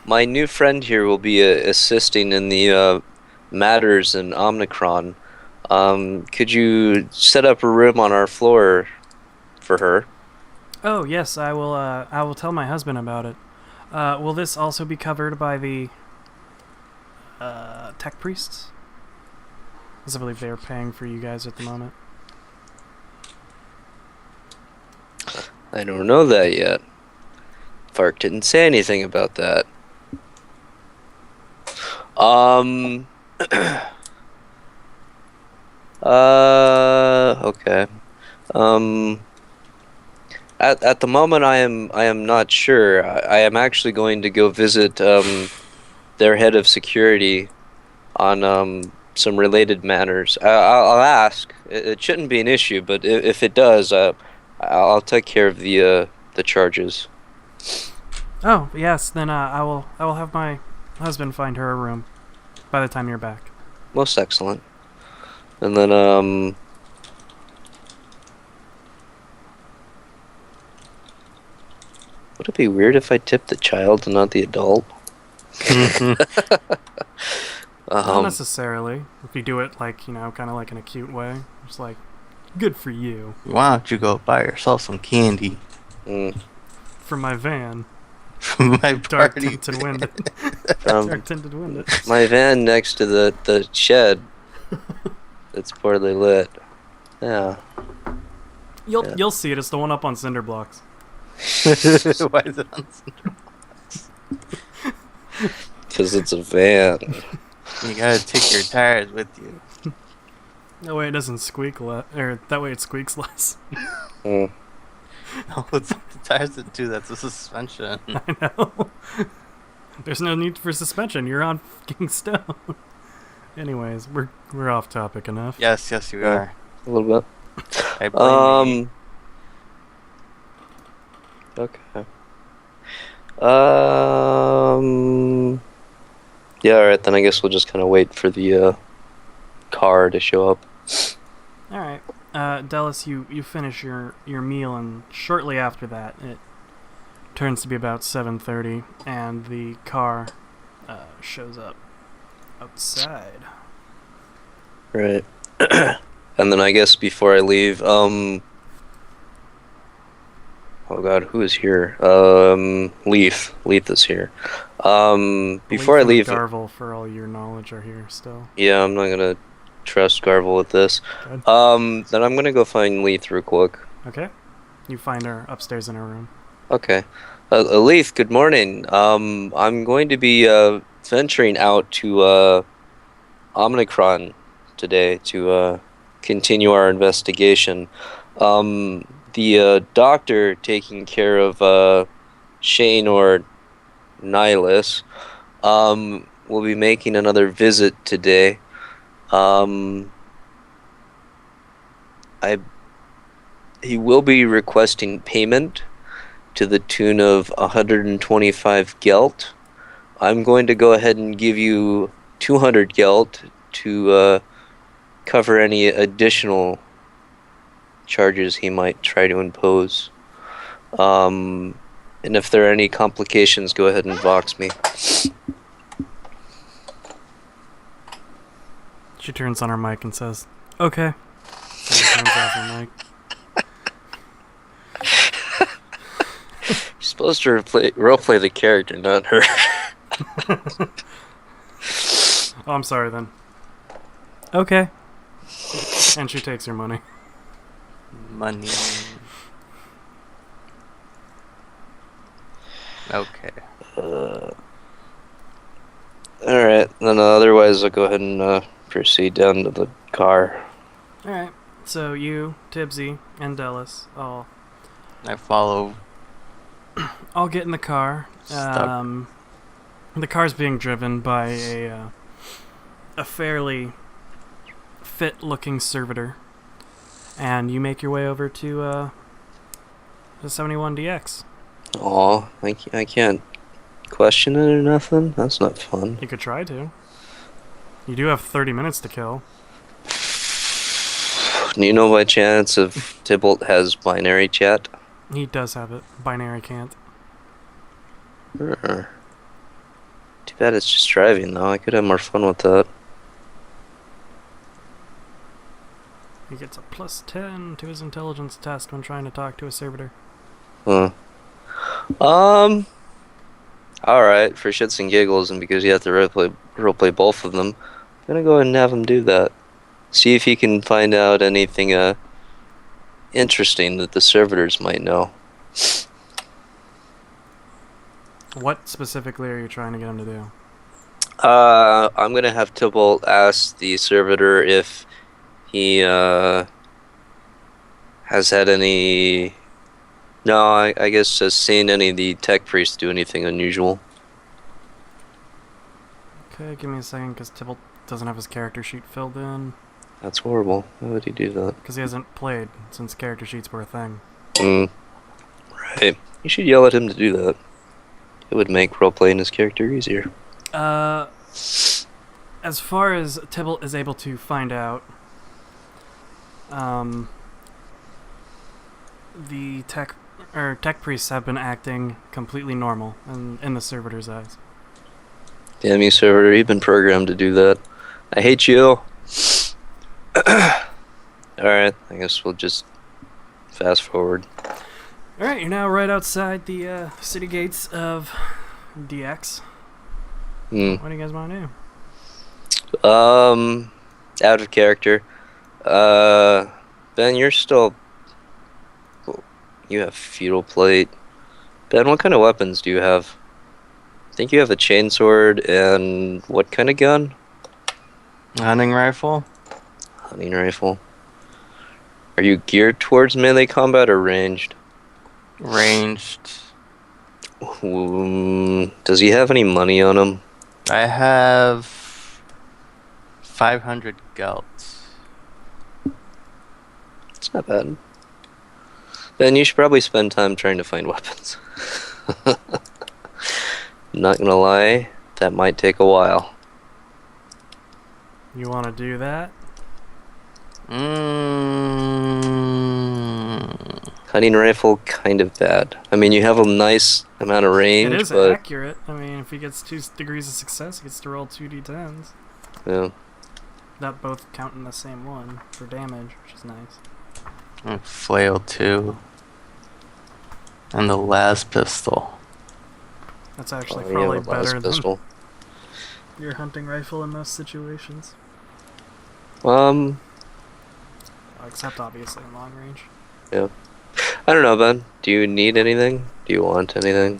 new friend here will be assisting in the matters in Omnicron. Could you set up a room on our floor for her? Oh yes, I will tell my husband about it. Will this also be covered by the tech priests? Because I believe they are paying for you guys at the moment. I don't know that yet. Fark didn't say anything about that. Okay. At the moment, I am not sure. I am actually going to go visit their head of security on some related matters. I'll ask. It shouldn't be an issue, but if it does, I'll take care of the charges. Oh yes, then I will have my husband find her a room by the time you're back. Most excellent. And then would it be weird if I tipped the child and not the adult? Not necessarily. If you do it like, kind of like in a cute way. Just like, good for you. Why don't you go buy yourself some candy For my van. from my Dark party? tinted window. Dark tinted window. My van next to the shed. It's poorly lit. Yeah. You'll see it. It's the one up on cinder blocks. Why is it on cinder? Because it's a van. You gotta take your tires with you. That way it doesn't squeak or that way it squeaks less. Mm. No, it's not the tires that do that. It's the suspension. I know. There's no need for suspension. You're on fucking stone. Anyways, we're off topic enough. Yes, you are. A little bit. I blame you. Okay. Yeah, alright, then I guess we'll just kind of wait for the car to show up. Alright. Deilis, you finish your meal, and shortly after that, it turns to be about 7:30, and the car shows up outside. Right. And then I guess before I leave, oh god, who is here? Leaf. Leaf is here. Before I leave... Garvel, for all your knowledge, are here still. Yeah, I'm not gonna trust Garvel with this. Good. Then I'm gonna go find Leaf real quick. Okay. You find her upstairs in her room. Okay. Leaf, good morning. I'm going to be venturing out to Omnicron today to continue our investigation. The doctor taking care of Shane or Nihilus will be making another visit today. He will be requesting payment to the tune of 125 gelt. I'm going to go ahead and give you 200 gelt to cover any additional charges he might try to impose. And if there are any complications, go ahead and vox me. She turns on her mic and says, "Okay." She turns off her mic. You're supposed to roleplay the character, not her. Oh, I'm sorry then. Okay. And she takes her money. Money. Okay. Alright, then otherwise I'll go ahead and proceed down to the car. Alright, so you, Tibbsy, and Deilis I follow. all get in the car. Stuck. The car's being driven by a fairly fit-looking servitor, and you make your way over to the 71DX. Aw, I can't question it or nothing? That's not fun. You could try to. You do have 30 minutes to kill. Do you know by chance if Tybalt has binary chat? He does have it. Binary can't. Too bad it's just driving, though. I could have more fun with that. He gets a +10 to his intelligence test when trying to talk to a servitor. Huh. Alright, for shits and giggles, and because you have to roleplay both of them, I'm gonna go ahead and have him do that. See if he can find out anything interesting that the servitors might know. What specifically are you trying to get him to do? I'm gonna have Tybalt ask the servitor if he has had any... No, I guess has seen any of the tech priests do anything unusual. Okay, give me a second, because Tybalt doesn't have his character sheet filled in. That's horrible. Why would he do that? Because he hasn't played since character sheets were a thing. Right. You should yell at him to do that. It would make roleplaying his character easier. As far as Tybalt is able to find out, the tech priests have been acting completely normal in the servitor's eyes. Damn you, servitor. You've been programmed to do that. I hate you. Alright, I guess we'll just fast forward. Alright, you're now right outside the city gates of DX. What do you guys want to do? Out of character. Ben, you're still... You have feudal plate. Ben, what kind of weapons do you have? I think you have a chainsword and what kind of gun? Hunting rifle? Hunting rifle. Are you geared towards melee combat or ranged? Ranged. Does he have any money on him? I have 500 gelts. It's not bad. Then you should probably spend time trying to find weapons. Not gonna lie, that might take a while. You want to do that? Hunting rifle, kind of bad. I mean, you have a nice amount of range, It is but accurate. I mean, if he gets 2 degrees of success, he gets to roll 2d10s. yeah. That both count in the same one for damage, which is nice. Flail 2. And the last pistol. That's actually Oh, you probably have a blast better than pistol. your hunting rifle in most situations. Except obviously in long range. Yeah. I don't know, Ben. Do you need anything? Do you want anything?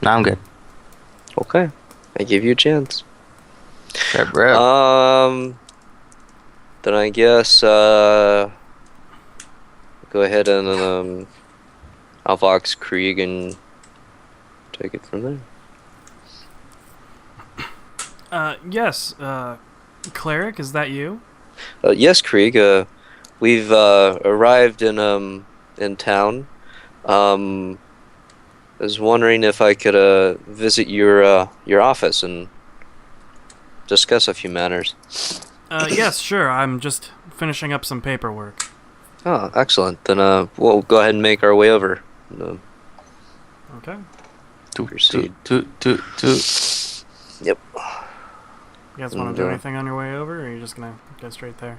No, I'm good. Okay. I give you a chance. Right, bro. Then I guess, go ahead and, I'll vox Krieg and take it from there. Yes, Cleric, is that you? Yes, Krieg. We've arrived in town. I was wondering if I could visit your office and discuss a few matters. Yes, sure. I'm just finishing up some paperwork. Oh, excellent. Then we'll go ahead and make our way over. Okay. Proceed. Yep. You guys want to do anything on your way over, or are you just gonna go straight there?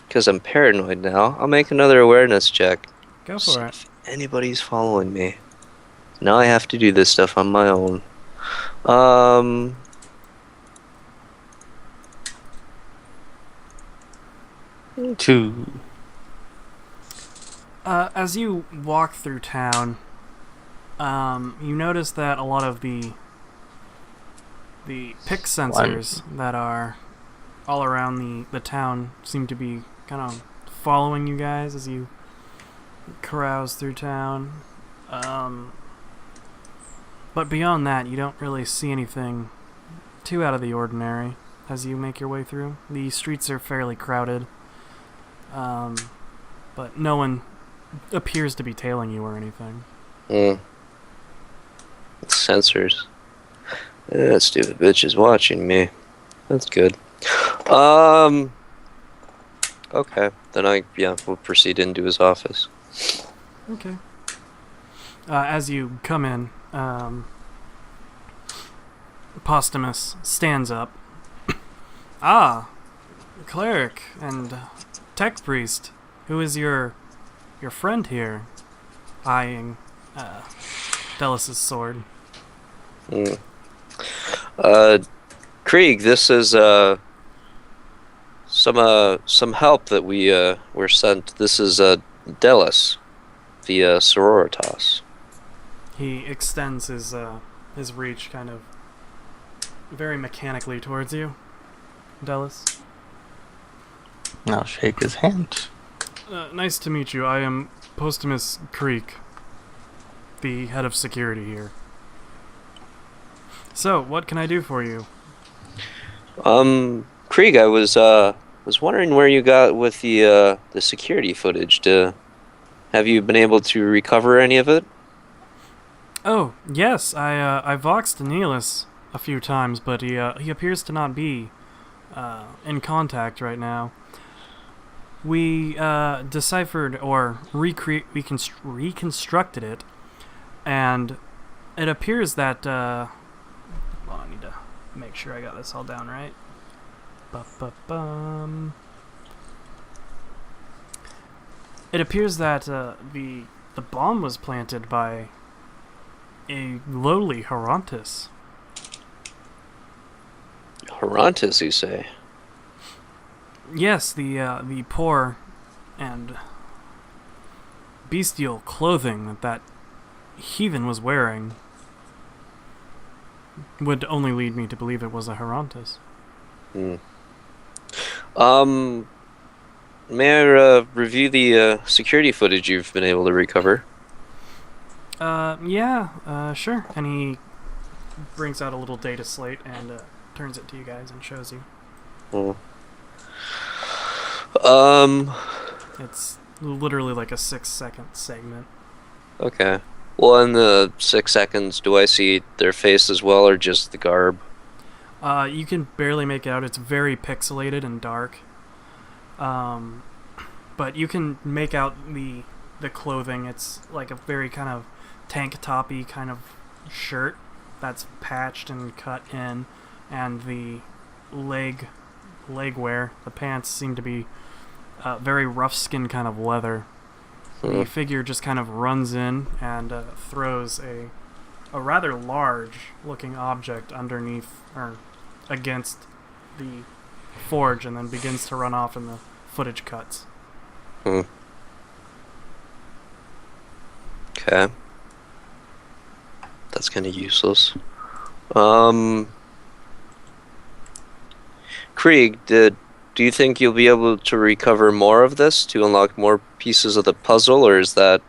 Because I'm paranoid now, I'll make another awareness check. Go See for it. if anybody's following me. Now I have to do this stuff on my own. 2. As you walk through town, you notice that a lot of the pick sensors that are all around the town seem to be kind of following you guys as you carouse through town. But beyond that, you don't really see anything too out of the ordinary as you make your way through. The streets are fairly crowded, but no one appears to be tailing you or anything. Sensors. That stupid bitch is watching me. That's good. Okay. Then we'll proceed into his office. Okay. As you come in, Posthumus stands up. Ah, Cleric and Tech Priest, who is your friend here, eyeing Deilis' sword. Krieg, this is some help that we were sent. This is Deilis, the Sororitas. He extends his reach kind of very mechanically towards you, Deilis. I'll shake his hand. Nice to meet you. I am Posthumus Creek, the head of security here. So, what can I do for you? Krieg, I was wondering where you got with the security footage. Have you been able to recover any of it? Oh, yes, I voxed Deilis a few times, but he appears to not be in contact right now. We deciphered or reconstructed it, and it appears that well, I need to make sure I got this all down right. It appears that the bomb was planted by a lowly Herontis. Herontis, you say? Yes, the poor and bestial clothing that heathen was wearing would only lead me to believe it was a Herontis. May I review the security footage you've been able to recover? Yeah, sure. And he brings out a little data slate and turns it to you guys and shows you. It's literally like a 6-second segment. Okay. Well, in the 6 seconds, do I see their face as well, or just the garb? You can barely make it out. It's very pixelated and dark. But you can make out the clothing. It's like a very kind of tank toppy kind of shirt that's patched and cut in, and the leg wear, the pants seem to be very rough skin kind of leather. The figure just kind of runs in and throws a rather large looking object underneath or against the forge, and then begins to run off, and the footage cuts. Okay. That's kind of useless. Krieg, did do you think you'll be able to recover more of this to unlock more pieces of the puzzle, or is that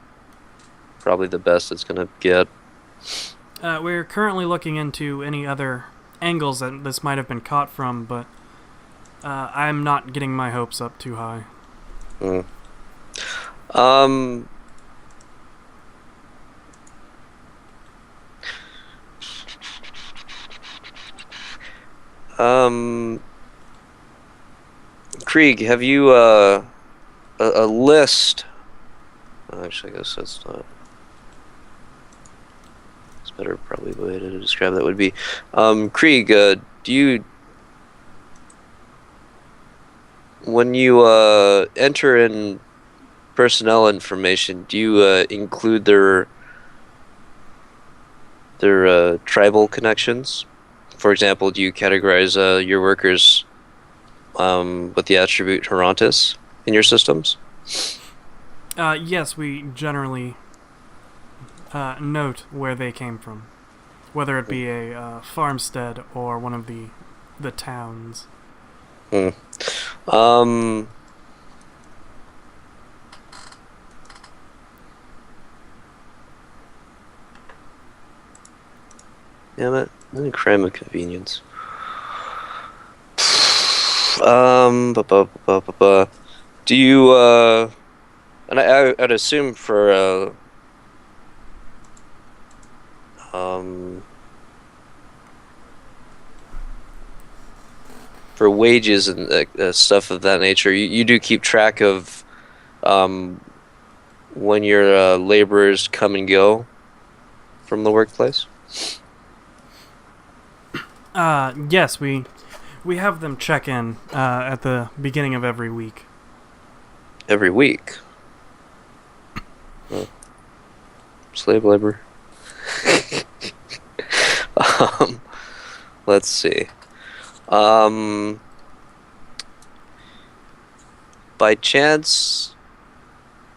probably the best it's going to get? We're currently looking into any other angles that this might have been caught from, but I'm not getting my hopes up too high. Krieg, have you a list? Actually, I guess that's not. It's better probably the way to describe that would be. Krieg, do you, when you enter in personnel information, do you include their tribal connections? For example, do you categorize your workers with the attribute Herantis in your systems? Yes, we generally note where they came from, whether it be a farmstead or one of the towns. Damn it. Any crime of convenience. Do you, and I'd assume for, for wages and stuff of that nature, you do keep track of, when your laborers come and go from the workplace? Yes, we have them check in at the beginning of every week. Every week? Oh. Slave labor. Let's see. By chance,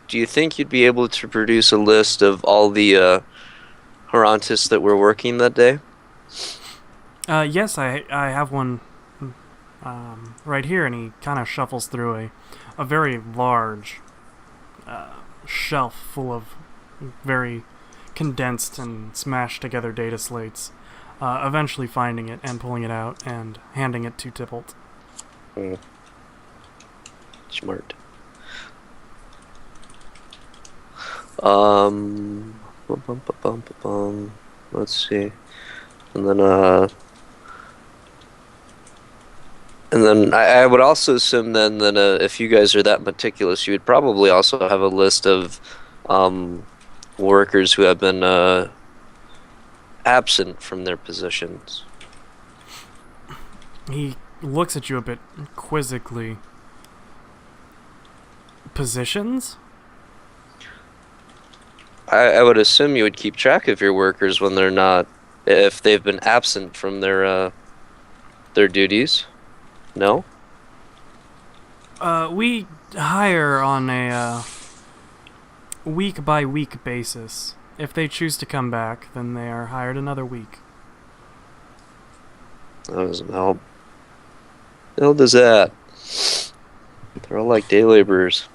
do you think you'd be able to produce a list of all the Herantis that were working that day? Yes, I have one right here, and he kind of shuffles through a very large shelf full of very condensed and smashed together data slates, eventually finding it and pulling it out and handing it to Tippled. Smart. Let's see. And then I would also assume then that if you guys are that meticulous, you would probably also have a list of workers who have been absent from their positions. He looks at you a bit quizzically. Positions? I would assume you would keep track of your workers when they're not, if they've been absent from their duties. No? We hire on a week-by-week basis. If they choose to come back, then they are hired another week. That doesn't help. The hell does that? They're all like day laborers.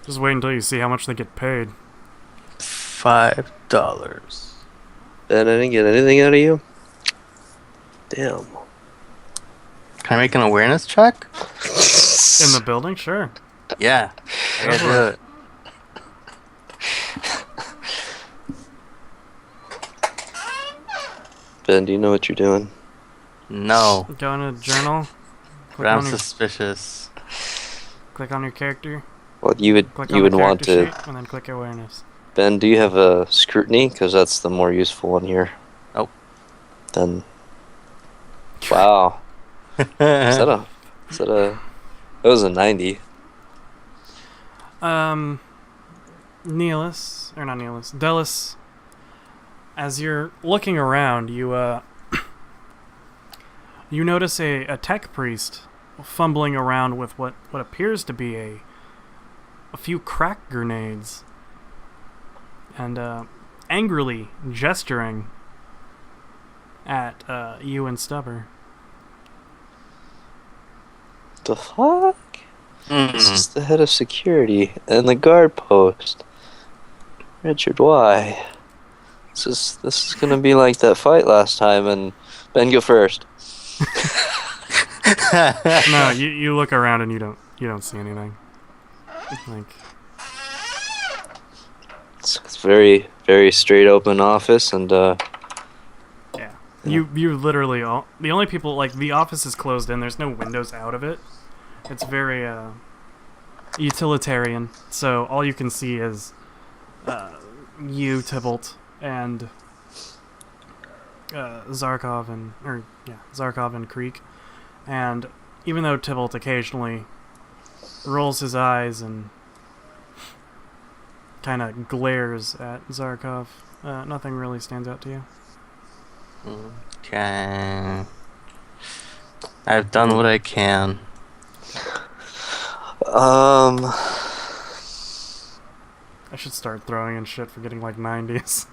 Just wait until you see how much they get paid. $5. Ben, I didn't get anything out of you? Damn. Can I make an awareness check? In the building? Sure. Yeah. I gotta do it. Ben, do you know what you're doing? No. Go into journal. But I'm suspicious. Click on your character. Well, you would want to. Sheet, and then click awareness. Ben, do you have a scrutiny? Because that's the more useful one here. Oh. Then. Wow. That was a 90. Deilis, as you're looking around, you notice a tech priest fumbling around with what appears to be a few crack grenades and angrily gesturing at you and Stubber. The fuck? This Mm. is the head of security and the guard post. Richard, why? This is gonna be like that fight last time, and Ben, go first. No, you look around and you don't see anything. Like, It's very, very straight open office, and yeah. You literally the only people, like, the office is closed in. There's no windows out of it. It's very utilitarian. So all you can see is you, Tybalt, and Zarkov and Creek. And even though Tybalt occasionally rolls his eyes and kind of glares at Zarkov, nothing really stands out to you. Okay. I've done what I can. I should start throwing in shit for getting like 90s.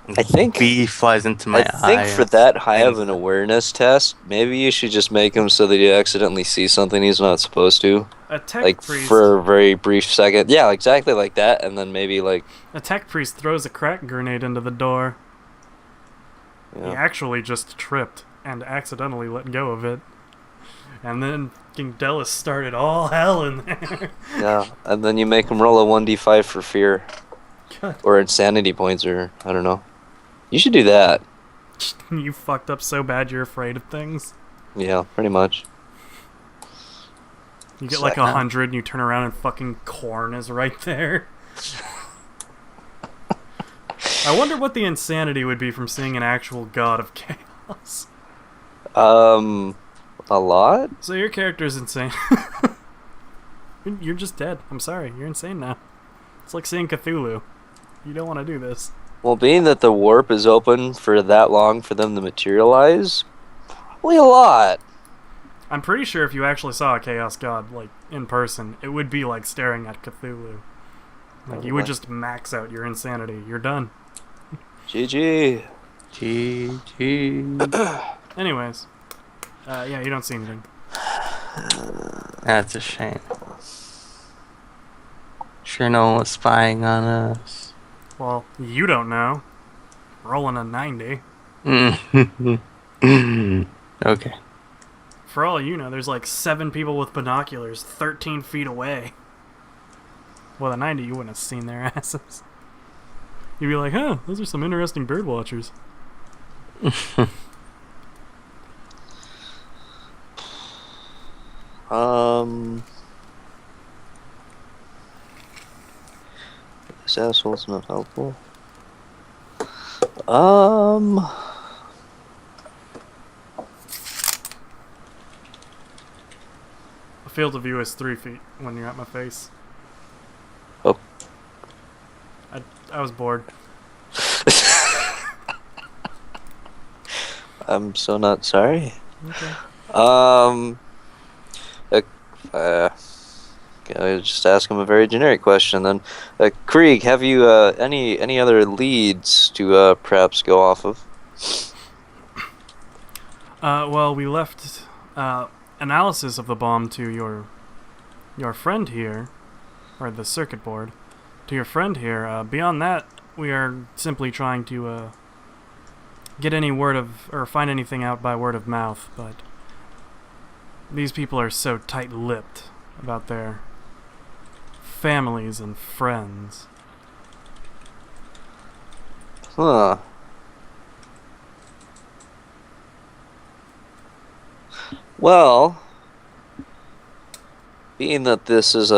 I think bee flies into my eye. I think for that high of an awareness test, maybe you should just make him so that he accidentally sees something he's not supposed to. A tech Like, priest. for a very brief second. Yeah, exactly like that, and then maybe, like... A tech priest throws a crack grenade into the door. Yeah. He actually just tripped and accidentally let go of it. And then King Deilis started all hell in there. Yeah, and then you make him roll a 1d5 for fear. God. Or insanity points, or I don't know. You should do that. You fucked up so bad you're afraid of things. Yeah, pretty much. You get like 100 and you turn around and fucking corn is right there. I wonder what the insanity would be from seeing an actual god of chaos. A lot? So your character's insane. You're just dead. I'm sorry. You're insane now. It's like seeing Cthulhu. You don't want to do this. Well, being that the warp is open for that long for them to materialize, probably a lot. I'm pretty sure if you actually saw a chaos god, like, in person, it would be like staring at Cthulhu. Like, you would just max out your insanity. You're done. GG. GG. Anyways. Yeah, you don't see anything. That's a shame. Sure no one was spying on us. Well, you don't know. Rolling a 90. Okay. For all you know, there's like 7 people with binoculars 13 feet away. Well, a 90, you wouldn't have seen their asses. You'd be like, huh, those are some interesting bird watchers. This asshole's not helpful. A field of view is 3 feet when you're at my face. Oh. I was bored. I'm so not sorry. Okay. I'll just ask him a very generic question then. Krieg, have you any other leads to perhaps go off of? Well, we left analysis of the bomb to your friend here, or the circuit board, to your friend here. Beyond that, we are simply trying to get any word of, or find anything out by word of mouth, but these people are so tight-lipped about their families and friends. Huh. Well, being that this is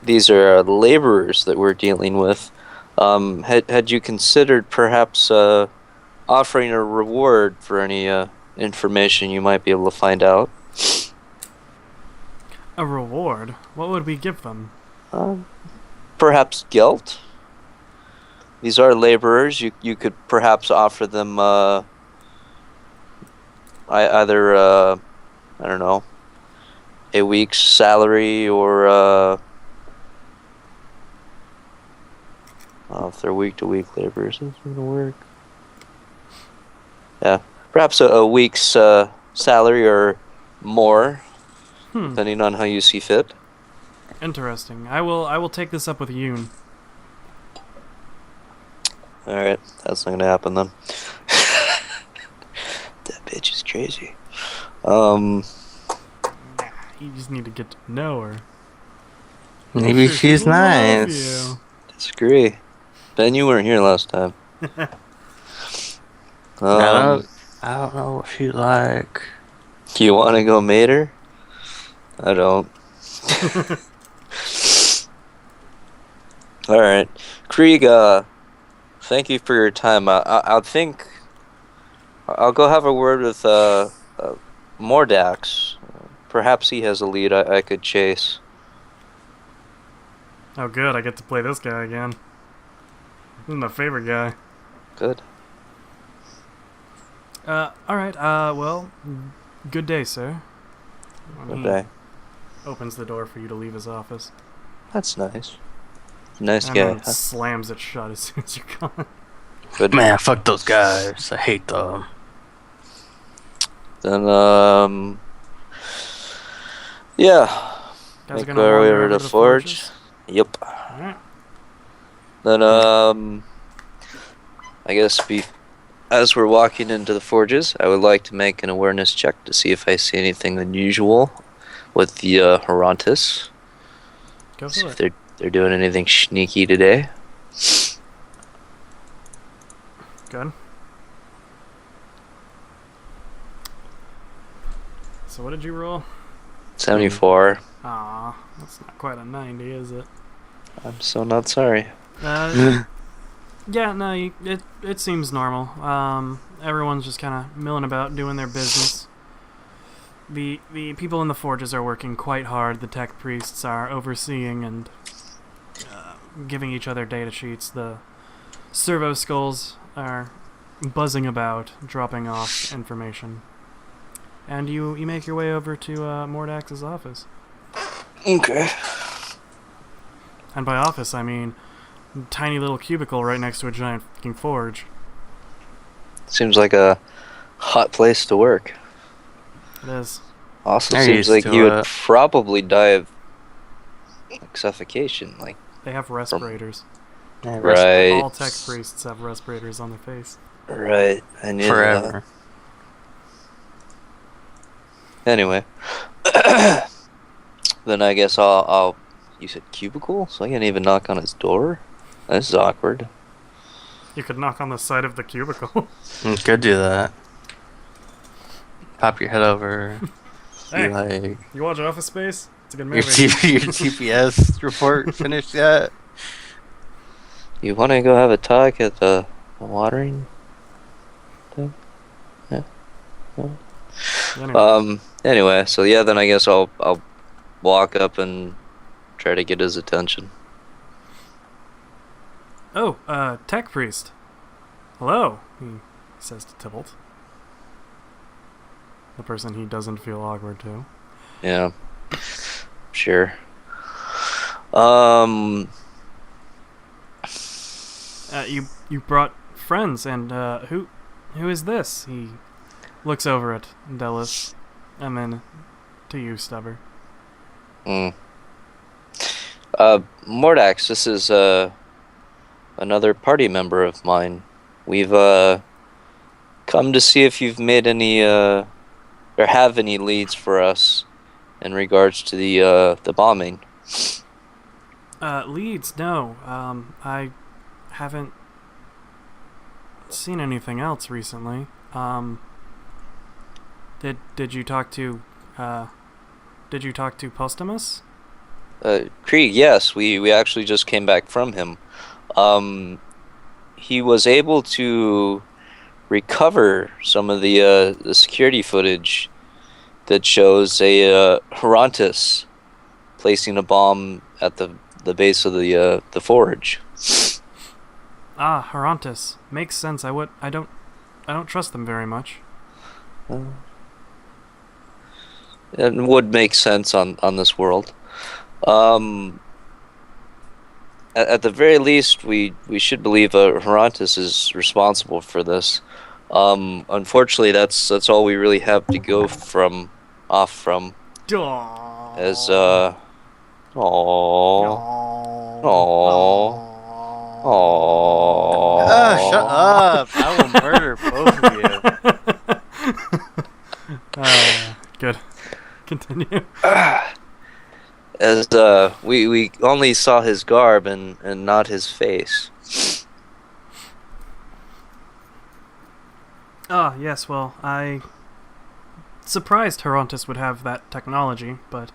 these are laborers that we're dealing with, had you considered perhaps offering a reward for any information you might be able to find out? A reward? What would we give them? Perhaps guilt. These are laborers. You could perhaps offer them either I don't know, a week's salary, or if they're week-to-week laborers, that's gonna work. Yeah, perhaps a week's salary or more, depending on how you see fit. Interesting. I will take this up with Yoon. All right, that's not gonna happen then. That bitch is crazy. You just need to get to know her. Maybe Sure, she's love nice. you. Disagree. Ben, you weren't here last time. I don't know what she's like. You want to go mate her? I don't. All right, Krieg. Thank you for your time. I'll think. I'll go have a word with Mordax. Perhaps he has a lead I could chase. Oh, good. I get to play this guy again. This is my favorite guy. Good. Alright, well, good day, sir. Good day. Opens the door for you to leave his office. That's nice. Nice And guy. then slams it shut as soon as you're gone. Good. Man, fuck those guys. I hate them. Then, yeah. Guys are Make gonna our wander way over over to the Forge. forges? Yep. Alright. Then, I guess as we're walking into the forges, I would like to make an awareness check to see if I see anything unusual with the Herontis. Go See for if it. they're doing anything sneaky today. Good. So what did you roll? 74. Aw, that's not quite a 90, is it? I'm so not sorry. Yeah, no, it seems normal. Everyone's just kind of milling about, doing their business. The people in the forges are working quite hard. The tech priests are overseeing and giving each other data sheets. The servo skulls are buzzing about, dropping off information. And you make your way over to Mordax's office. Okay. And by office, I mean tiny little cubicle right next to a giant fucking forge. Seems like a hot place to work. It is. Also They're seems used like to you would it. probably die of suffocation. Like, They have respirators. Yeah, right. All tech priests have respirators on their face. Right. I knew Forever. that. Anyway. Then I guess I'll... You said cubicle? So I can't even knock on his door? This is awkward. You could knock on the side of the cubicle. You could do that. Pop your head over. Hey, Be like, you watch Office Space? It's a good your, movie. your TPS report finished yet? You want to go have a talk at the watering thing? Yeah. Anyway. Anyway, so yeah, then I guess I'll walk up and try to get his attention. Oh, tech priest. Hello, he says to Tybalt. The person he doesn't feel awkward to. Yeah. Sure. You brought friends, and who is this? He looks over at Deilis, and then to you, Stubber. Mordax, this is another party member of mine. We've come to see if you've made any or have any leads for us in regards to the bombing. Leads? No. I haven't seen anything else recently. Did you talk to Postumus? Krieg, yes, we actually just came back from him. He was able to recover some of the security footage that shows a Herontis placing a bomb at the base of the forge. Ah, Herontis. Makes sense. I don't trust them very much. It would make sense on this world. At the very least, we should believe Herontis is responsible for this. Unfortunately, that's all we really have to go off from. Aww. As aww, aww, Shut aww. up! I will murder both of you. Good. Continue. As we only saw his garb and not his face. Ah, yes, well, I surprised Herontis would have that technology, but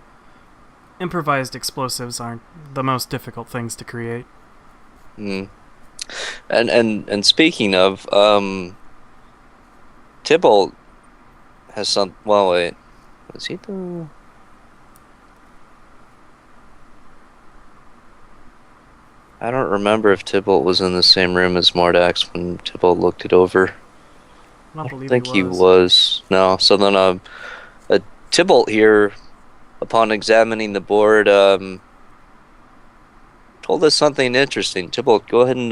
improvised explosives aren't the most difficult things to create. Hmm. And speaking of, Tybalt has some. Well, wait, was he the? I don't remember if Tybalt was in the same room as Mordax when Tybalt looked it over. I don't think he was. No, so then Tybalt here, upon examining the board, told us something interesting. Tybalt, go ahead and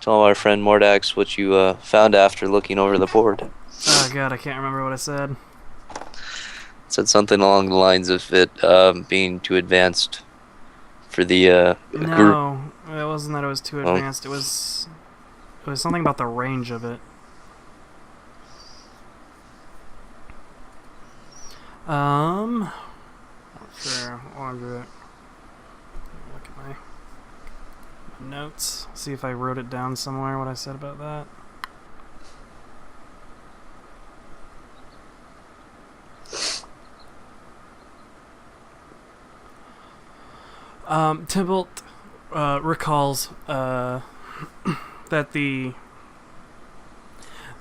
tell our friend Mordax what you found after looking over the board. Oh god, I can't remember what I said. Said something along the lines of it being too advanced for the group. No, it wasn't that it was too advanced. It was something about the range of it. Not sure. I'll do it. Look at my notes. See if I wrote it down somewhere. What I said about that. Tybalt recalls that the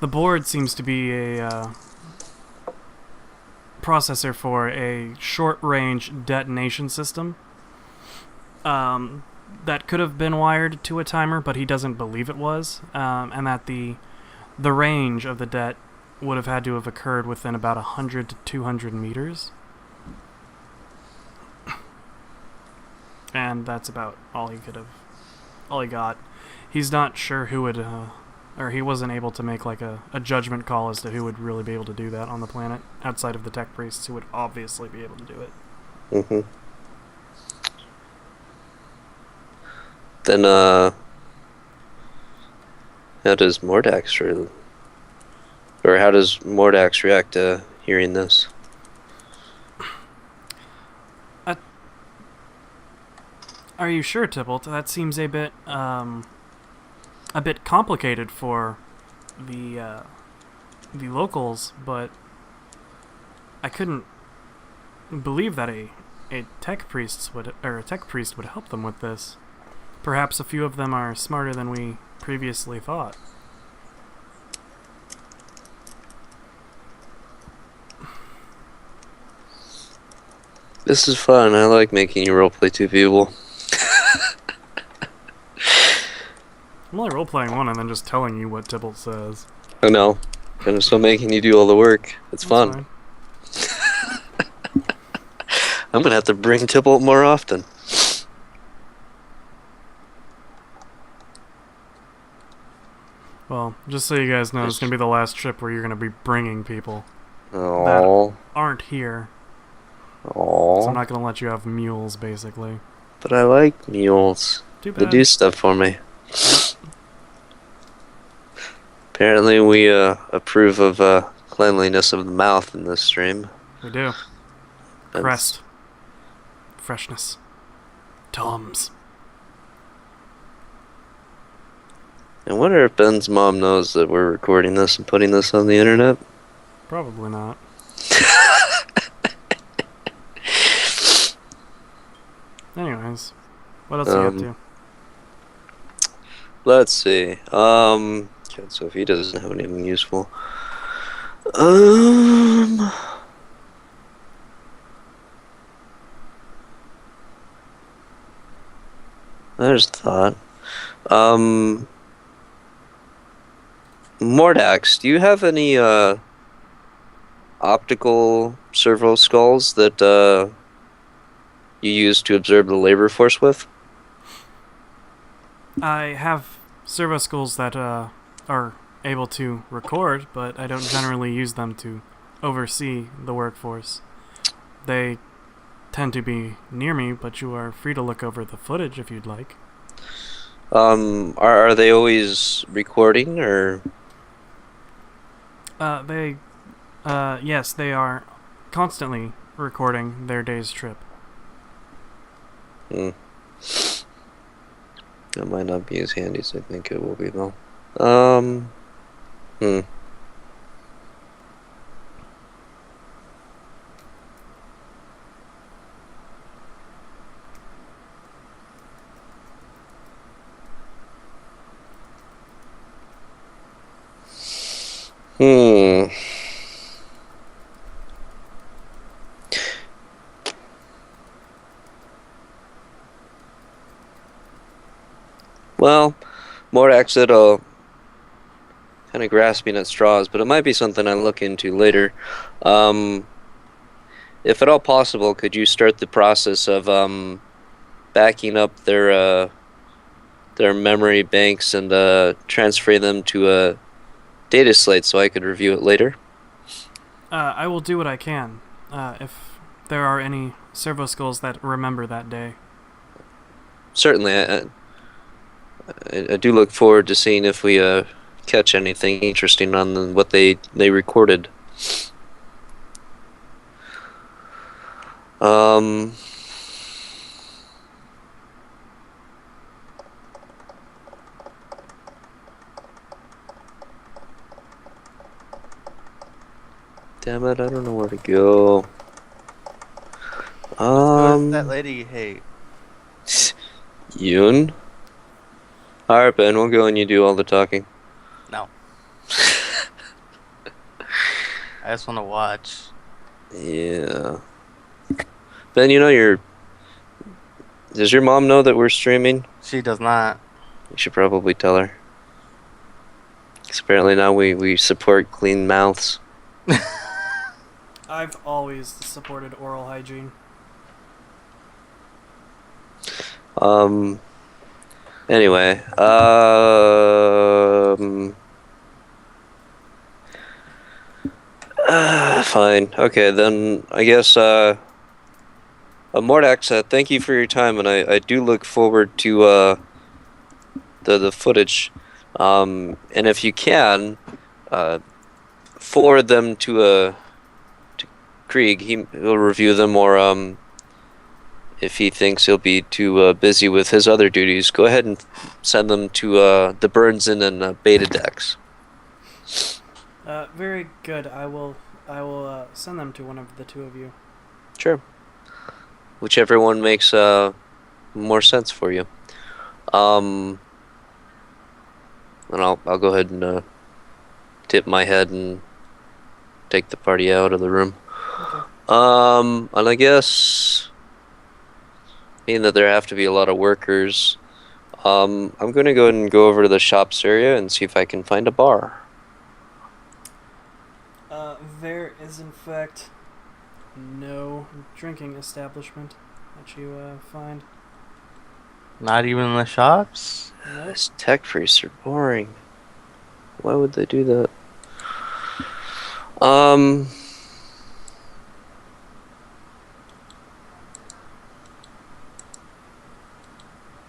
board seems to be a processor for a short-range detonation system that could have been wired to a timer, but he doesn't believe it was, and that the range of the det would have had to have occurred within about 100 to 200 meters. And that's about all he got. He's not sure who would, or he wasn't able to make like a judgment call as to who would really be able to do that on the planet, outside of the tech priests who would obviously be able to do it. Mm-hmm. Then, how does Mordax react to hearing this? Are you sure, Tybalt? That seems a bit complicated for the locals, but I couldn't believe that a tech priest would help them with this. Perhaps a few of them are smarter than we previously thought. This is fun. I like making you roleplay two people. I'm only role-playing one and then just telling you what Tybalt says. I know. And I'm still making you do all the work. It's fun. I'm gonna have to bring Tybalt more often. Well, just so you guys know, it's gonna be the last trip where you're gonna be bringing people that aren't here. Aww. So I'm not gonna let you have mules, basically. But I like mules. Too bad. They do stuff for me. Apparently we approve of cleanliness of the mouth in this stream. We do. Crest. Freshness. Tums. I wonder if Ben's mom knows that we're recording this and putting this on the internet? Probably not. Anyways, what else are you up to? Let's see. Okay, so if he doesn't have anything useful. There's thought. Mordax, do you have any optical servo skulls that you use to observe the labor force with? I have servo skulls that are able to record, but I don't generally use them to oversee the workforce. They tend to be near me, but you are free to look over the footage if you'd like. Are they always recording, or? Yes, they are constantly recording their day's trip. That might not be as handy as I think it will be, though. Well, Morax said kind of grasping at straws, but it might be something I look into later. If at all possible, could you start the process of backing up their memory banks and transferring them to a data slate so I could review it later? I will do what I can, if there are any servo skulls that remember that day. Certainly, I do look forward to seeing if we catch anything interesting on what they recorded. Damn it, I don't know where to go. Who's that lady you hate? Yoon? Alright, Ben, we'll go and you do all the talking. No. I just want to watch. Yeah. Ben, does your mom know that we're streaming? She does not. You should probably tell her. Because apparently now we support clean mouths. I've always supported oral hygiene. Anyway, fine. Okay, then I guess, Mordax, thank you for your time, and I do look forward to, the footage. And if you can, forward them to Krieg. He'll review them, or, if he thinks he'll be too busy with his other duties, go ahead and send them to the Burnson and Beta decks. Very good. I will send them to one of the two of you. Sure. Whichever one makes more sense for you. And I'll go ahead and tip my head and take the party out of the room. Okay. And I guess, being that there have to be a lot of workers, I'm going to go ahead and go over to the shops area and see if I can find a bar. There is, in fact, no drinking establishment that you find. Not even in the shops? Nope. These tech priests are boring. Why would they do that?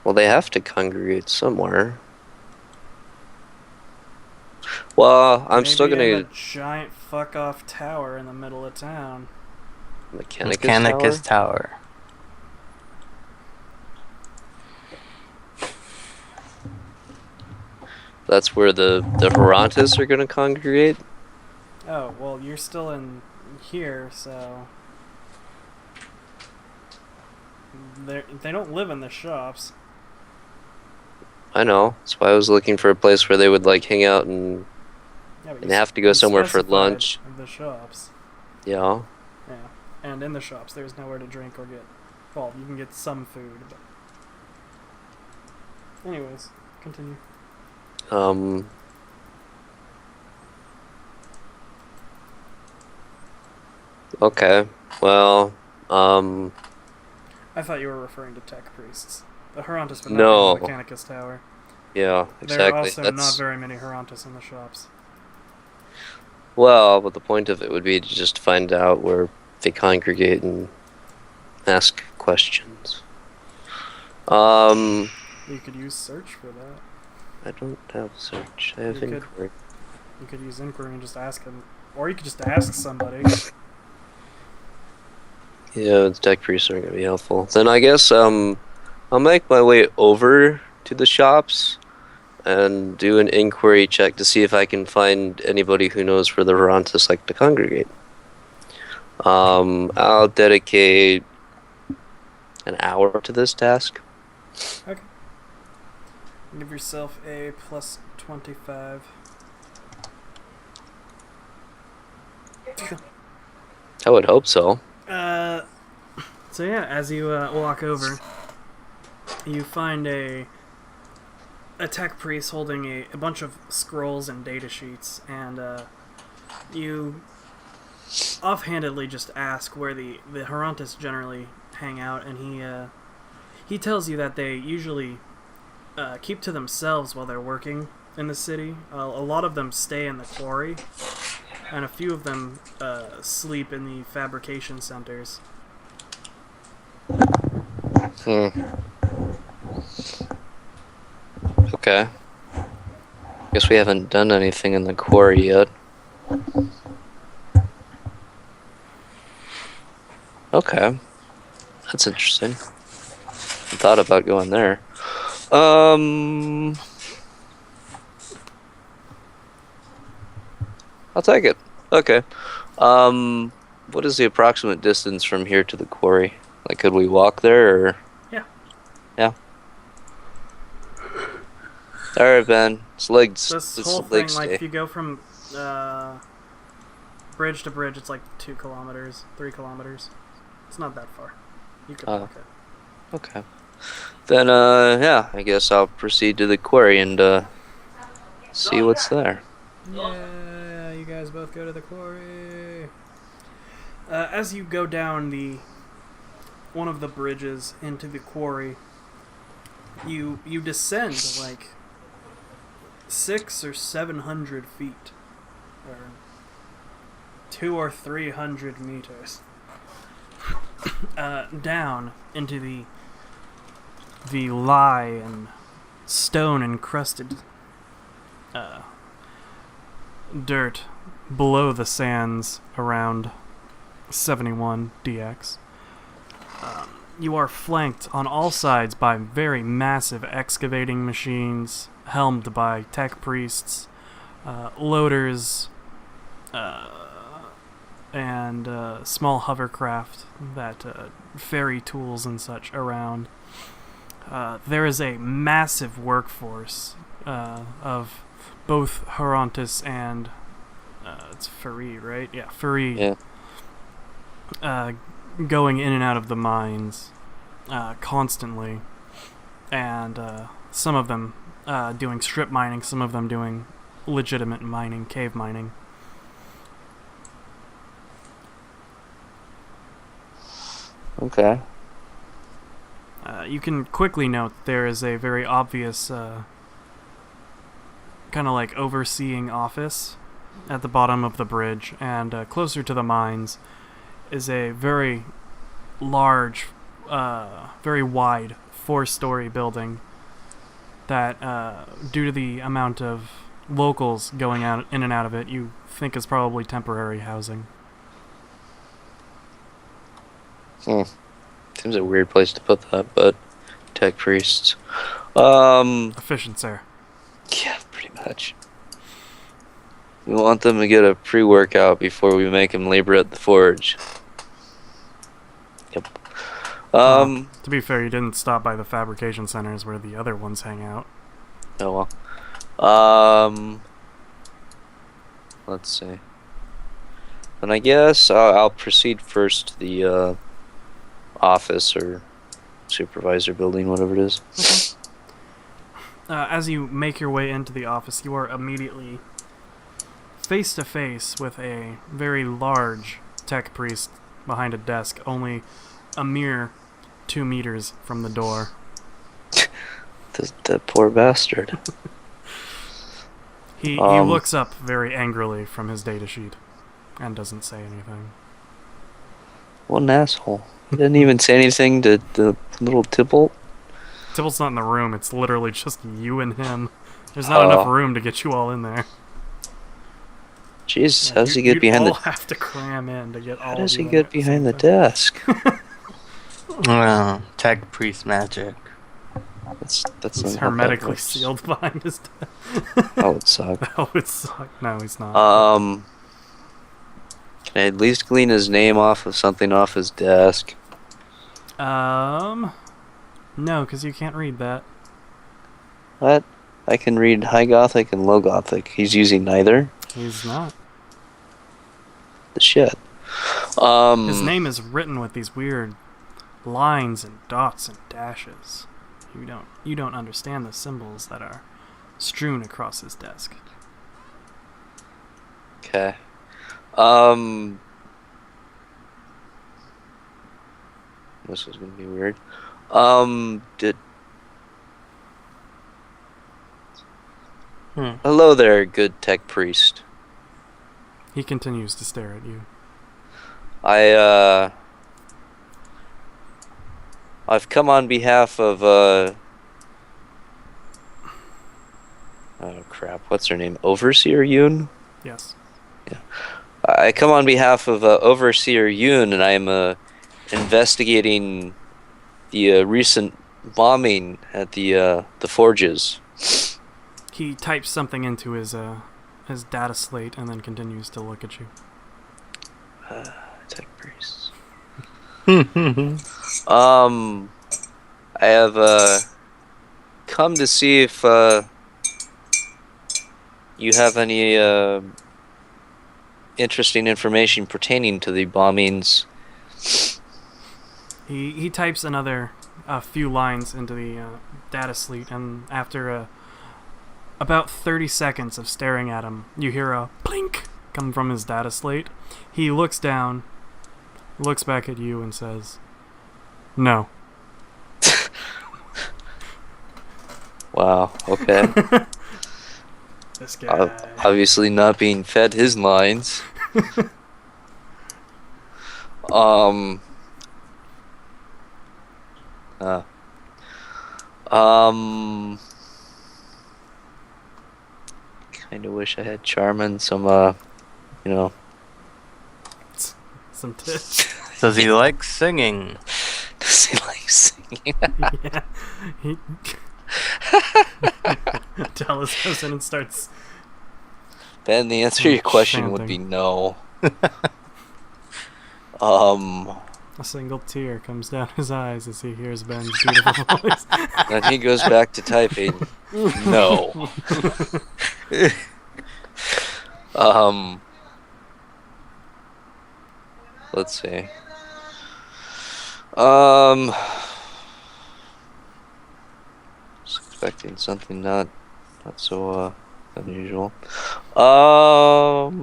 Well, they have to congregate somewhere. Well, I'm still gonna in the giant fuck off tower in the middle of town. Mechanicus Tower. That's where the Herantis are gonna congregate. Oh, well, you're still in here, so they don't live in the shops. I know. That's why I was looking for a place where they would like hang out and Yeah, have to go somewhere for specified lunch. The shops. Yeah. Yeah, and in the shops, there's nowhere to drink or get. Well, you can get some food, but. Anyways, continue. Okay. Well. I thought you were referring to tech priests. The Herantis would not No. be in the Mechanicus Tower. Yeah, There are exactly. also not very many Herontis in the shops. Well, but the point of it would be to just find out where they congregate and ask questions. You could use search for that. I don't have search. I have You could- inquiry. You could use inquiry and just ask him. Or you could just ask somebody. Yeah, the tech priests aren't gonna be helpful. Then I guess I'll make my way over to the shops and do an inquiry check to see if I can find anybody who knows where the Verantis like to congregate. I'll dedicate an hour to this task. Okay. Give yourself a plus 25. I would hope so. So yeah, as you walk over, you find a tech priest holding a bunch of scrolls and data sheets, and you offhandedly just ask where the Herontis generally hang out, and he tells you that they usually keep to themselves while they're working in the city. A lot of them stay in the quarry, and a few of them sleep in the fabrication centers. Okay. Guess we haven't done anything in the quarry yet. Okay. That's interesting. I thought about going there. I'll take it. Okay. What is the approximate distance from here to the quarry? Like, could we walk there, or? Yeah. Yeah. Alright, Ben. It's legs. This it's whole leg thing, like, stay. if you go from bridge to bridge, it's like 2 kilometers, 3 kilometers. It's not that far. You can walk it. Okay. Then, yeah, I guess I'll proceed to the quarry and, see what's there. Yeah, you guys both go to the quarry. As you go down one of the bridges into the quarry, you descend like 600 or 700 feet, or 200 or 300 meters down into the lye and stone encrusted dirt below the sands around 71 DX. You are flanked on all sides by very massive excavating machines, helmed by tech priests, loaders, and small hovercraft that ferry tools and such around. There is a massive workforce of both Herontis and it's Fari, right? Yeah, Fari. Yeah. Going in and out of the mines constantly, and some of them doing strip mining, some of them doing legitimate mining, cave mining. Okay. You can quickly note there is a very obvious kind of like overseeing office at the bottom of the bridge, and closer to the mines is a very large, very wide 4-story building that, due to the amount of locals going out in and out of it, you think is probably temporary housing. Seems a weird place to put that, but tech priests. Efficient, sir. Yeah, pretty much. We want them to get a pre-workout before we make them labor at the forge. Yep. To be fair, you didn't stop by the fabrication centers where the other ones hang out. Oh well. Let's see. Then I guess I'll proceed first to the office or supervisor building, whatever it is. As you make your way into the office, you are immediately face to face with a very large tech priest behind a desk, only a mere 2 meters from the door. That poor bastard. He looks up very angrily from his data sheet and doesn't say anything. What an asshole. He didn't even say anything to the little Tybalt. Tybalt's not in the room. It's literally just you and him. There's not enough room to get you all in there. Jesus, how does he get behind the... the... have to cram in to get all How does he get behind the desk? Tech priest magic. That's He's hermetically sealed behind his desk. That would suck. That would suck. No, he's not. Can I at least glean his name off of something off his desk? No, because you can't read that. What? I can read High Gothic and Low Gothic. He's using neither? He's not. The shit. His name is written with these weird lines and dots and dashes. You don't understand the symbols that are strewn across his desk. Okay. This was gonna be weird. Hello there, good tech priest. He continues to stare at you. I've come on behalf of oh crap, what's her name? Overseer Yoon? Yes. Yeah. I come on behalf of Overseer Yoon, and I am investigating the recent bombing at the forges. He types something into his data slate and then continues to look at you. Tech priests. I have come to see if you have any interesting information pertaining to the bombings. He types a few lines into the data slate, and after about 30 seconds of staring at him, you hear a blink come from his data slate. He looks down, looks back at you, and says, "No." Wow, okay. This guy. Obviously not being fed his lines. Kind of wish I had charm and some, some tits. Does he like singing? Does he like singing? Yeah. Deilis goes in and starts. Ben, the answer to your question would be no. A single tear comes down his eyes as he hears Ben's beautiful voice. Then he goes back to typing. No. Let's see. Was expecting something not so unusual. God,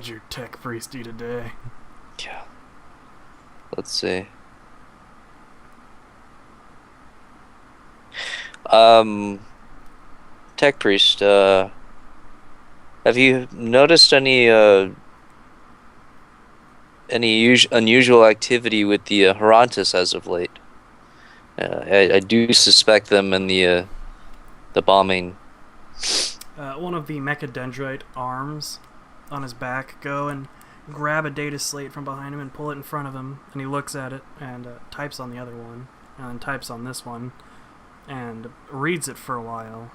you're tech priesty today. Yeah. Let's see. Tech priest, have you noticed any unusual activity with the Herantis as of late? I do suspect them in the bombing. One of the mechadendrite arms on his back go and grab a data slate from behind him and pull it in front of him, and he looks at it and types on the other one, and then types on this one, and reads it for a while,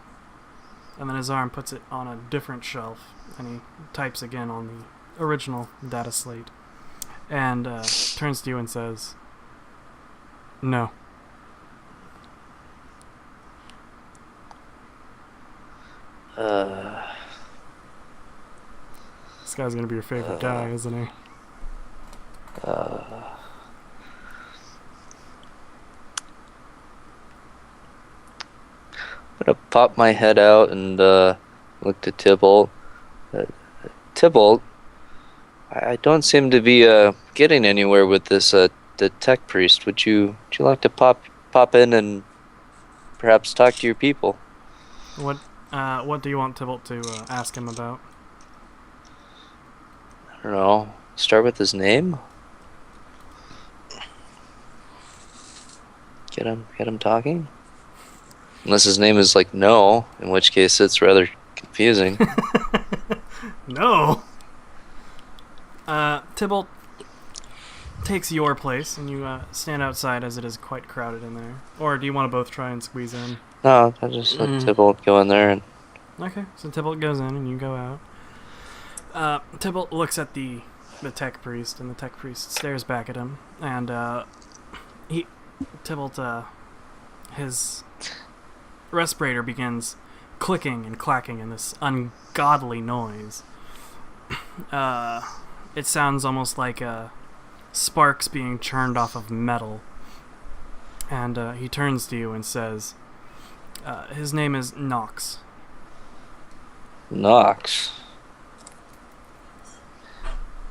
and then his arm puts it on a different shelf, and he types again on the original data slate, and turns to you and says, "No." This guy's gonna be your favorite guy, isn't he? I'm gonna pop my head out and look to Tybalt. Tybalt, I don't seem to be getting anywhere with this the tech priest. Would you like to pop in and perhaps talk to your people. What do you want Tybalt to ask him about? I don't know. Start with his name. Get him talking. Unless his name is like No, in which case it's rather confusing. No. Tybalt takes your place, and you stand outside as it is quite crowded in there. Or do you want to both try and squeeze in? No, I just let Tybalt go in there and. Okay, so Tybalt goes in and you go out. Tybalt looks at the tech priest, and the tech priest stares back at him, and Tybalt, his respirator begins clicking and clacking in this ungodly noise. It sounds almost like sparks being churned off of metal. And he turns to you and says, his name is Nox. Nox.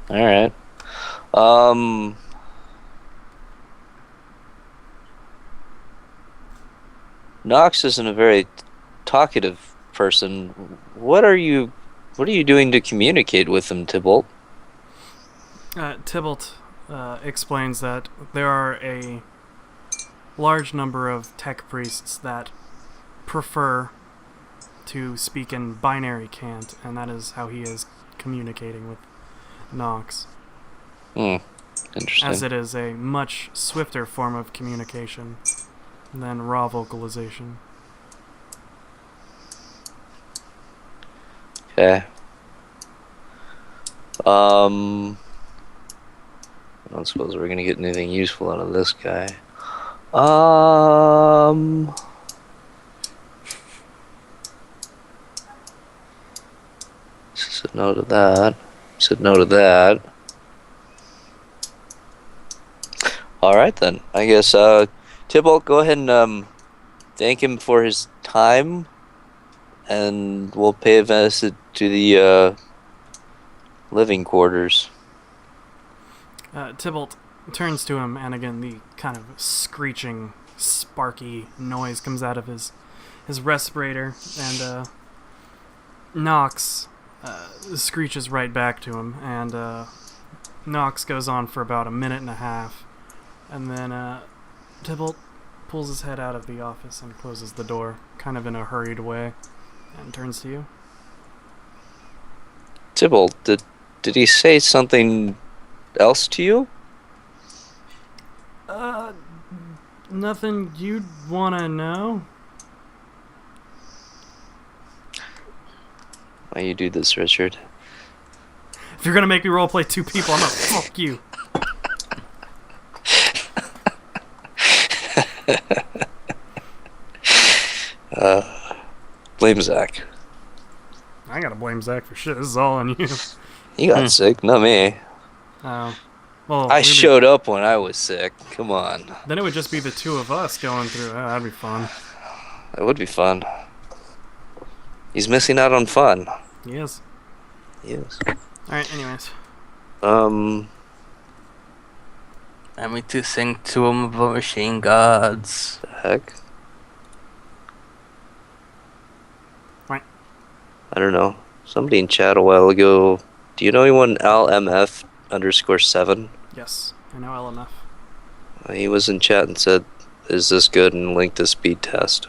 Alright. Nox isn't a very talkative person. What are you doing to communicate with him, Tybalt? Tybalt explains that there are a large number of tech priests that prefer to speak in binary cant, and that is how he is communicating with Nox. Interesting. As it is a much swifter form of communication than raw vocalization. Okay. I don't suppose we're gonna get anything useful out of this guy. Said no to that. Said no to that. Alright then. I guess, Tybalt, go ahead and, thank him for his time, and we'll pay a visit to the, living quarters. Tybalt turns to him, and again, the kind of screeching, sparky noise comes out of his respirator, and Nox screeches right back to him, and Nox goes on for about a minute and a half, and then Tybalt pulls his head out of the office and closes the door, kind of in a hurried way, and turns to you. Tybalt, did he say something else to you? Nothing you'd wanna know? Why you do this, Richard? If you're gonna make me roleplay two people, I'm gonna fuck you. Blame Zach. I ain't gotta blame Zach for shit. This is all on you. He got sick, not me. Well, I showed up when I was sick. Come on. Then it would just be the two of us going through. That'd be fun. That would be fun. He's missing out on fun. He is. He is. Alright, anyways. Let me to sing to him about machine gods. The heck? Right. I don't know. Somebody in chat a while ago. Do you know anyone LMF_7? Yes, I know LMF. He was in chat and said, "Is this good?" and linked a speed test.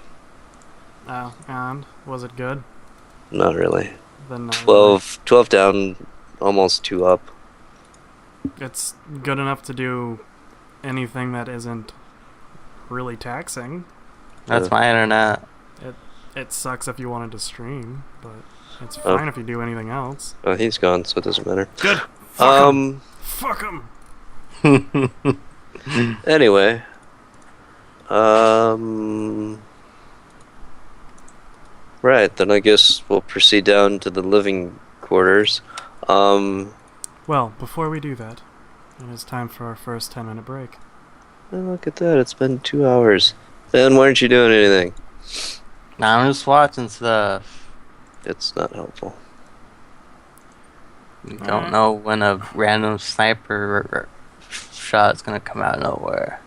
Oh, and was it good? Not really. Then 12 down, almost 2 up. It's good enough to do anything that isn't really taxing. That's my internet. It sucks if you wanted to stream, but it's fine if you do anything else. Oh, he's gone, so it doesn't matter. Good. Fuck him. Fuck him. Anyway. Right, then I guess we'll proceed down to the living quarters. Well, before we do that, it is time for our first 10-minute break. Oh, look at that, it's been 2 hours. Ben, why aren't you doing anything? I'm just watching stuff. It's not helpful. You don't know when a random sniper shot's gonna come out of nowhere.